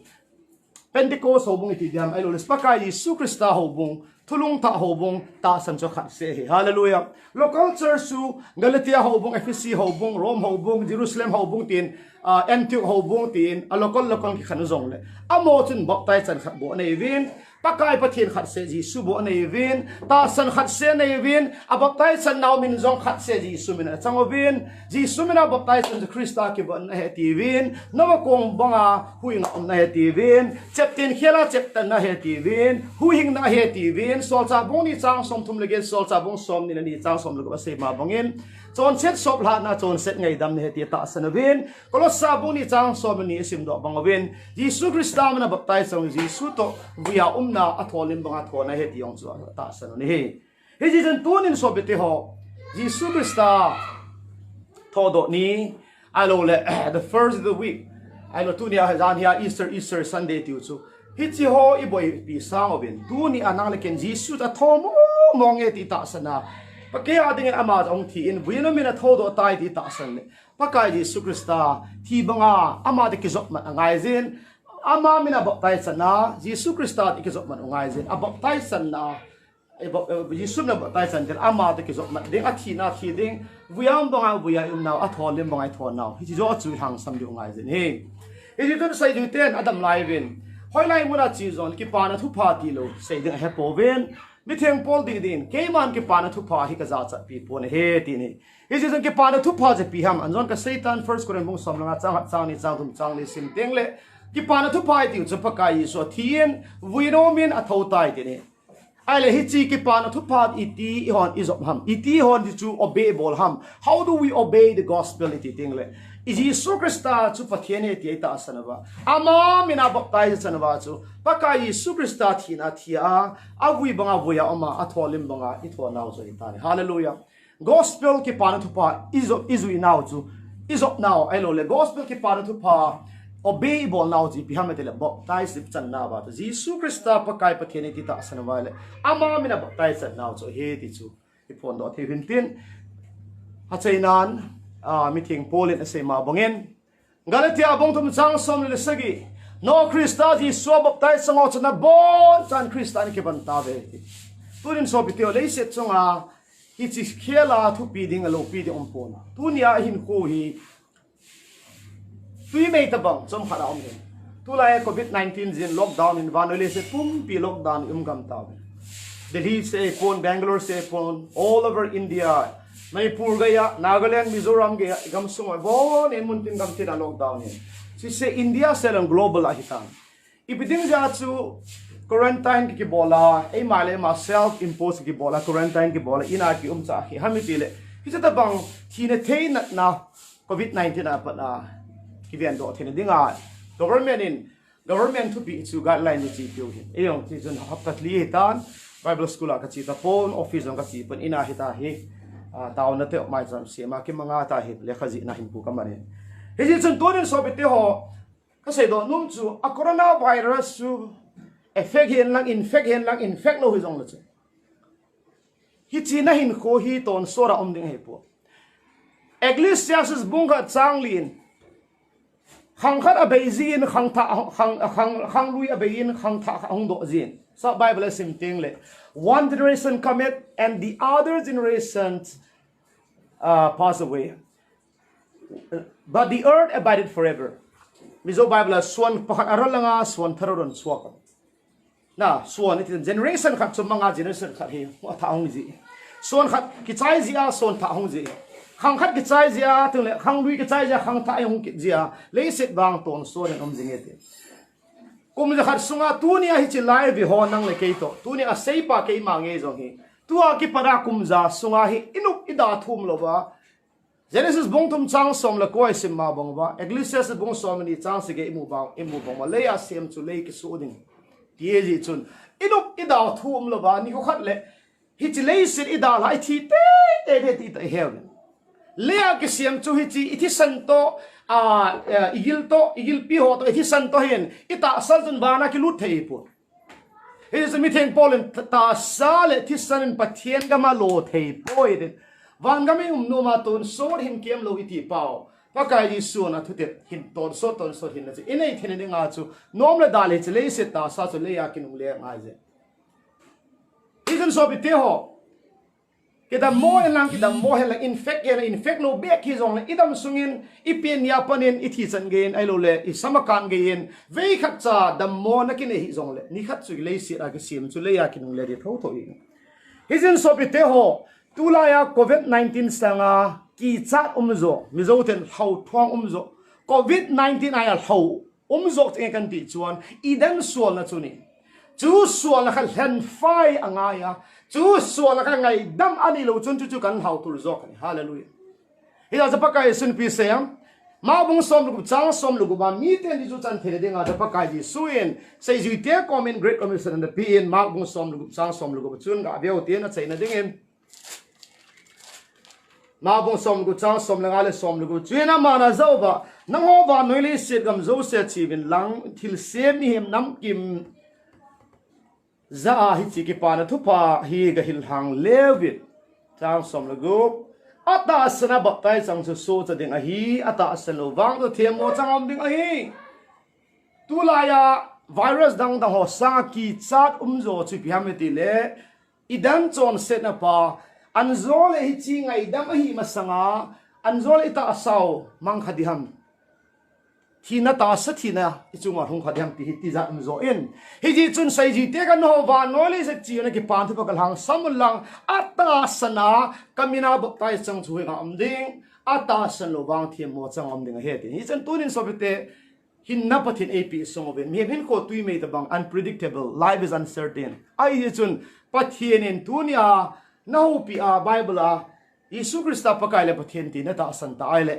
Pentecost ho bung ti diam ai lo le pakai Jesus Christa ho bung thulung tha ho bung ta san cho khat se hi hallelujah local church su Galatia ho bung FCC ho bung Rome ho bung Jerusalem ho bung tin Antioch ho bung tin a local ki khan zong le amo chun baptize chan khat bo nei vin pakai pathian khat se ji su bo nei vin ta san khat se nei vin a baptize chan naw min zong khat se ji su min chang vin ji su min a baptize chan Christa ki bon he ti vin no kong banga huing na he ti vin cheptin khela cheptan na he ti vin huing na he ti vin sol cha bong ni chang som thum legen sol cha bong som ni chang som lo ba se ma bangin chon set sop la na chon set ngai dam ne ti ta san vin Colossa bong ni chang som ni sim do bang vin Jesus Christa mana baptize sang Jesus to via na atholim banga thona he ti ong chu ta san ni he ji jan tunin so bete ho Jesus Christa todo ni alo le the first of the week alo tunia hazan hia Easter Sunday ti chu hi chi ho I boy pi sang ovin tuni anang le ken Jesus ta thomo monge ti ta sana pake ading ama ong thi in buino mina thodo tai ti ta san le pakai Jesus Christa thi banga ama de ki zot ma ngai zin ama mina baptize sana Jesus Christa ki zot ma ngai zin a baptize sana Jesus na baptize san den ama de ki zot ma ding a thi na thi ding buyam banga buya im now a tholim banga thon now hi zo chu hang sam du ngai zin he hi ton sai du ten adam laivin hoi lai muna chi zon ki pa na thu pha ti lo sei ding he poven mi theng pol di din ke man ki pa na thu pha hi ka za cha pi pon he ti ni hi ji zon ki pa na thu pha je pi ham anjon ka satan first koren bung som langa chang ni chang thum chang ni sim teng le ki pa na thu pha ti chu pa kai so thien we no min a tho tai ti ni ai le hi chi ki pa na thu pha iti hon is of ham iti hon di chu obey bol ham how do we obey the gospel iti ting le Jesus Christa chu pathiane ti ta sanaba ama mina baptize sanaba chu paka Jesus Christa thina thia avui banga voya ama atholim banga itho naw zo itani hallelujah gospel ki pana thupa izui naw chu izop naw ai lo le gospel ki pana thupa obey bol naw ji bihametele baptize chan na ba Jesus Christa pakai pathiane ti ta sanaba le ama mina baptize naw chu he ti chu ipon do the hintin hachainan meeting Pauline say ma bongin Galatia bong tum chang som le sagi no Christa ji so baptize sango chana bon chan Christian ke ban ta ve turin so bitio le set chunga hi chi khela thu pi ding alo pi de om pona tunia hin ko hi tui mei ta bang chom khara om hin tu la COVID-19 zin lockdown in vanole se pum pi lockdown gam ta ve Delhi se pon Bangalore se pon all over India Manipur gaya Nagaland Mizoram gaya gam sumay bon in muntin gam tina lockdown in si se India selang global ahitan ibiding ja chu quarantine ki bola ai male ma self imposed ki bola quarantine ki bola ina ki cha hi hami pile hisata bang thine thein na COVID-19 apa na ki vian do thine dinga government to be chu guideline ni chi pyo hin eyong ti jun hapatli hitan Bible school ka chi ta phone office ka chi pan ina hita hi tao na te mai jam se ma ki manga ta hi le khaji na hin pu ka mare he ji chun torin so bete ho ka se do num chu a corona virus su effect hen lang infect lo hi jong la chu hi chi na hin kho hi ton sora om ding he po Ecclesiastes bung kha changlin khang khat abeizin khang lui abein khang tha hong do jin so Bible sim ting le one generation cometh and the other generation pass away but the earth abided forever mizo Bible swan pakhat aralanga swan tharon swak na swan it generation khat chumanga generation khat hi tha hong ji swan khat kichai zia swan tha hong ji khang khat kichai zia tung le khang lui kichai zia khang tha hong ki zia le set bang ton swan om jingete kum ja khat sunga tunia hi chi lai vi ho nang le ke to tunia sei pa ke ma nge jong hi tua ki para kum ja sunga hi inuk ida thum lo ba Genesis bong tum chang som la koi sim ma bong ba Ecclesiastes bong som ni chang se ge imu bong ma le ya sem chu le ki su ding tie ji chun inuk ida thum lo ba ni ko khat le hi chi le sit ida lai thi te ti te he le ya ki sem chu hi chi ithi santo igil pi ho to ithi santo hen ita sal tun bana ki lut thei pu he is mi theng polen ta sale thi sanin pathian ga ma lo thei poiden van ga me no ma ton sor hin kem lo iti pao pakai ji su na thute hin ton so hin na chi inei thene nga chu nom la dale chi le se ta sa chu le ya kinung le ngai je izen so bi te ho ke da mo elang ki da mo helang infect lo be ki zong idam sungin ipin ya panin ithi chan gen ai lo le i samakan gen ve khat cha da mo na ki ne hi zong le ni khat chu le si ra ki sim chu le ya ki nung le ri tho i hizin so bi te ho tula ya COVID-19 sanga ki chat zo mizo ten hau thuang zo COVID-19 ai hau zo te kan ti chuan idan sual na chu ni chu sual la khal hen fai anga ya chu sual la ka ngai dam ani lo chun chu kan hau tur zo kan hallelujah ida za pakai sun pi sem ma bung som lu chang som lu ba mi ten di chu chan thele dinga da pakai ji suin sei ju te comment great commission and the pin ma bung som lu chang som lu chun ga veo te na chai na ding ma bung som lu chang som la le som lu chuina ma na zo ba nang ho ba noi le sit gam zo se chi bin lang thil se mi hem nam kim za hi chi ki pa na thu pa hi ga hil hang levit chang som lu ata asana baptai chang so cha ding a hi ata asano wang to themo chang om ding a hi tulaya virus dang ho sa ki chat zo chi piameti le idan chon set na pa anzole hi chi ngai dam hi masanga anzole ita asau mang khadiham thina ta sa thina ichunga hung khadiham ti za zo in hi ji chun sai ji te kan ho wa nole se chi na ki pan thu pakal hang samulang ata sana kamina baptai chang chu nga amding ata san lo bang thiam mo chang amding he ti hi chan tunin sobite hin na pathin ap song of me hin ko tui me the bang unpredictable life is uncertain ai hi chun pathin in tunia nahu pi a bible a Isu Krista pakai le pathian ti na ta san ta ai le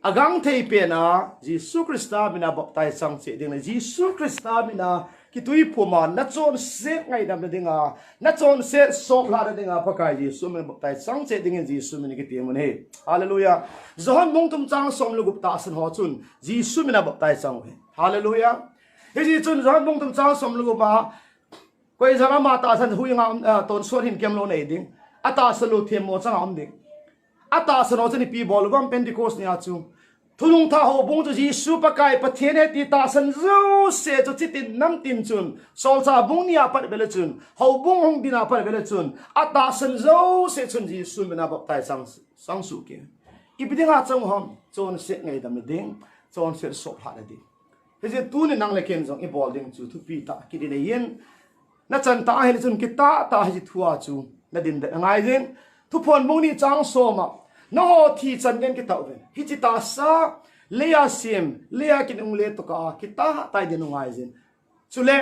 agang thei pe na Jesus Christa mina baptize sang che ding Jesus Christa mina kitui phuma na chon se ngai dam dinga na chon se sok la dinga pakai Jesus mina baptize sang che ding Jesus mina ki timun he hallelujah zohon mong tum chang som lu gup ta san ho chun Jesus mina baptize sang he hallelujah he ji chun zohon mong tum chang som lu gup ma koi zara ma ta san hui nga ton sor hin kem lo nei ding ata salu them mo chang am ding ata sano chani pi bol gam Pentecost ni achu thulung tha ho bung chu Jisu pakai pathian he ti ta san zo se chu chitin nam tin chun sol cha bung ni apat bele chun ho bung hong dina pat bele chun ata san zo se chun Jisu mena baptai sang su ke ibidinga chang hom chon se ngai dam ding chon se sok ha de he je tu ni nang le ken jong i bol ding chu thu pi ta ki din yen na chan ta he chun ki ta hi thua chu na din de ngai jin thu phon bung ni chang so ma no ho thi chan gen ki tau ven hi chi ta sa leya sim leya kin ung le to ka ki ta tai de ngai jin chule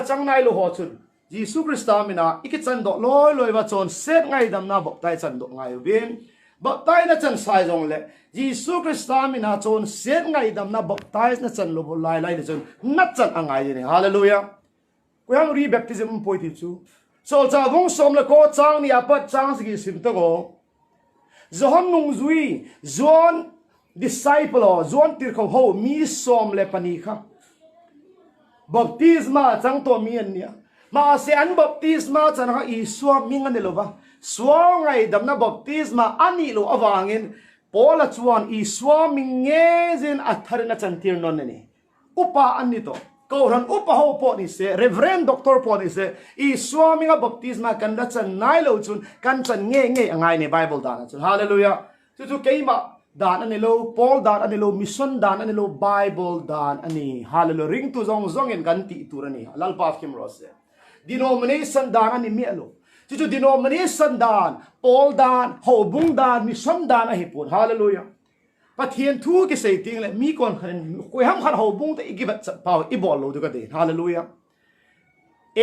chang nai lo ho chun Jesus Christa mina iki chan do loi wa chon set ngai dam na bok tai chan do ngai ven bok tai na chan sai jong le Jesus Christa mina chon set ngai dam na bok tai na chan lo bo lai de chon na chan angai ni hallelujah ko yang re baptism poi ti chu so cha vong som le ko chang ni apat chang si sim to go zohon nung zui zon disciple zon tir kho ho mi som le pani kha baptisma chang to mi an nia ma se an baptisma chan ha I swam mi ngan lo ba swang ai dam na baptisma ani lo awangin pola chuan I swam mi nge zin athar na chan tir non ni upa an ni to Kauran upa ho po ni se reverend doctor po ni se I swami nga baptisma kan da chan nai lo chun kan chan nge angai ni Bible dan chun hallelujah chu keima dan ani lo Paul dan ani lo mission dan ani lo Bible dan ani hallelujah ring tu zong en kan ti turani lal pa kim rose denomination dan ani mi lo chu denomination dan Paul dan ho bung dan mission dan a hi pon hallelujah pathian thu ki sei ting le mi kon khan koi ham khan ho bung te igibat pau I bol lo du ka de hallelujah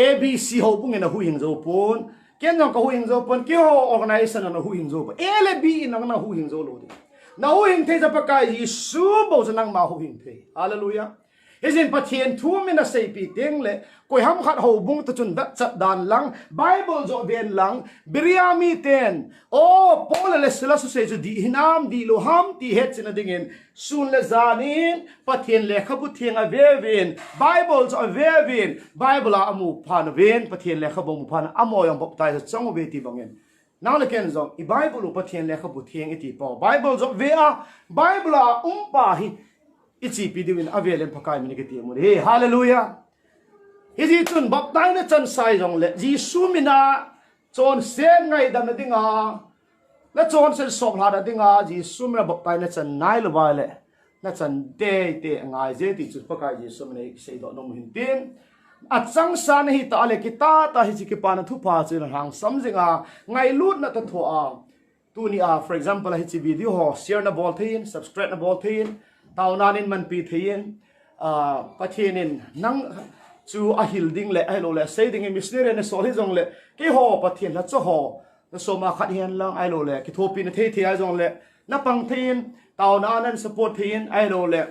ABC ho bung en hu hing zo pon ken jong ka hu hing zo pon ki ho organization na hu hing zo pon LB in na hu hing zo lo de na hu hing the ja pa ka Yesu bo za nang ma hu hing the hallelujah Isin pathian thu mina sei pi ting le koi ham khat ho bung ta chun dat chat dan lang Bible zo ven lang biriami ten o Paul le sela su se di hinam di lo ham ti het sin dingin sun le zanin pathian le khabu thiang a vevin Bible zo vevin Bible a amu phan ven pathian le khabu mu phan amo yong bop tai chang ve ti bangin now le ken zo I Bible pathian le khabu thiang iti po Bible zo ve a Bible a pa hi Ichi pidiwin avelen pakai mini kiti mo he hallelujah hiji chun baptai na chan sai jong le Jisu mina chon sen ngai dam na dinga na chon sen sok la da dinga Jisu mina baptai na chan nai lo ba le na chan te ngai je ti chu pakai Jisu mina sei do no hin tin at sang san hi ta le kita ta hi chi ki pa na thu pa chu na hang sam jinga ngai lut na ta tho a tu ni a for example hi chi video ho share na bol thin subscribe na bol thin tao nanin man pi thein pathinin nang chu a hilding le ai lo le sei ding missionary ne sol hi jong le ki ho pathin la cho ho na so ma khat hian lang ai lo le ki thopi na the ai jong le na pang thein tao nanan support thein ai lo le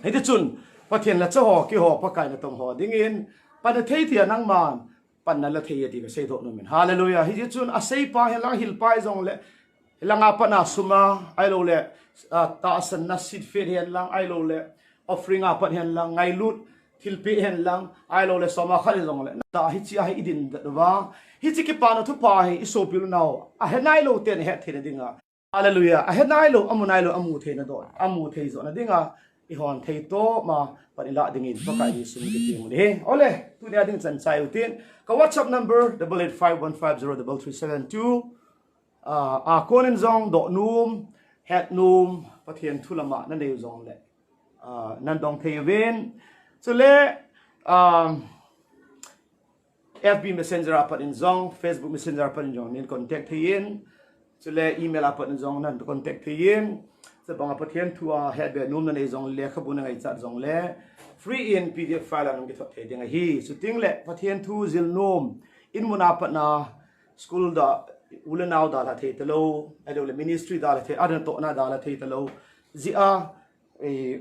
he ti chun pathin la cho ho ki ho pa kai na tong ho ding in pa na the nang man pan na la the ti ka sei tho no min hallelujah hi ti chun a sei pa hian lang hil pai jong le langa pa na suma ai lo le ta san na sit fer hen lang ai lo le offering apat hen lang ngai lut thilpi hen lang ai lo le soma khali jong le ta hi chi a hi idin da wa hi chi ki pa na thu pa hi isopil now a he nai lo ten he the dinga hallelujah a he nai lo amu the na do amu the zo na dinga I hon the to ma panila dingin pa kai ni sun ki ting he ole tu dia ding chan chai utin ka WhatsApp number 8851503372 a konen zong do num het num pathian thulama na nei zong le nan dong thei ven so le FB messenger apat in zong Facebook messenger apat in zong nin contact thein so le email apat in zong nan contact thein so bang pathian thua het be num na nei zong le khabun ngai chat zong le free in PDF file an gi thot thei ding hi so ting le pathian thu zil num in mun apat na school da ulenau dala the telo adole ministry dala the adan to na dala the telo zia e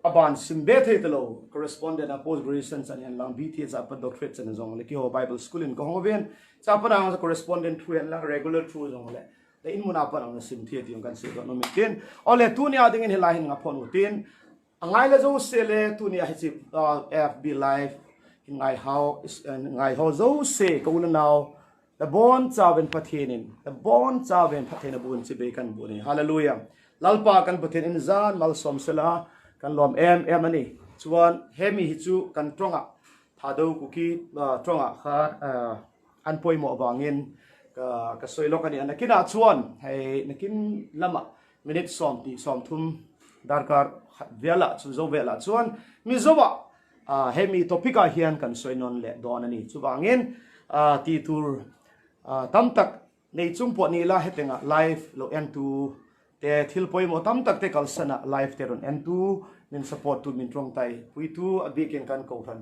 aban simbe the telo correspondent a post graduation san lang BTS apa doctorate san zong le ki ho Bible school in ko hoven sa pa na correspondent through and lang regular through zong le the in muna pa ang sim the ti kan se no mitin ole tu ni ading in hilahin nga phone utin angai la zo sele tu ni a hi FB live ngai how zo se ko ulenau the born chaven pathinin the born chaven pathina bun si be kan buni hallelujah lalpa kan pathin in zan mal som sela kan lom em ani chuan hemi hi chu kan tronga thado kuki tronga kha an poimo awangin ka soilok ani anakina chuan hei nakin lama minute som ti som thum darkar vela chu zo vela chuan mi zowa hemi topika hian kan soinon le don ani chuwangin ti tur tam tak nei chungpo ni la hetenga live lo n2 te thil poimo tam tak te kalsana live te ron n2 min support tu min trong tai pui tu abiken kan ko than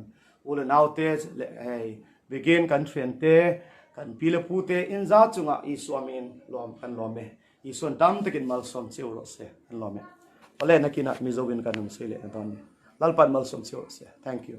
ule naute le hey begin kan frente kan pila pute in za chunga I swamin lom kan lome I son tam takin mal som cheu se kan lome ole nakina mizowin kanum sele don lalpan mal som cheu se thank you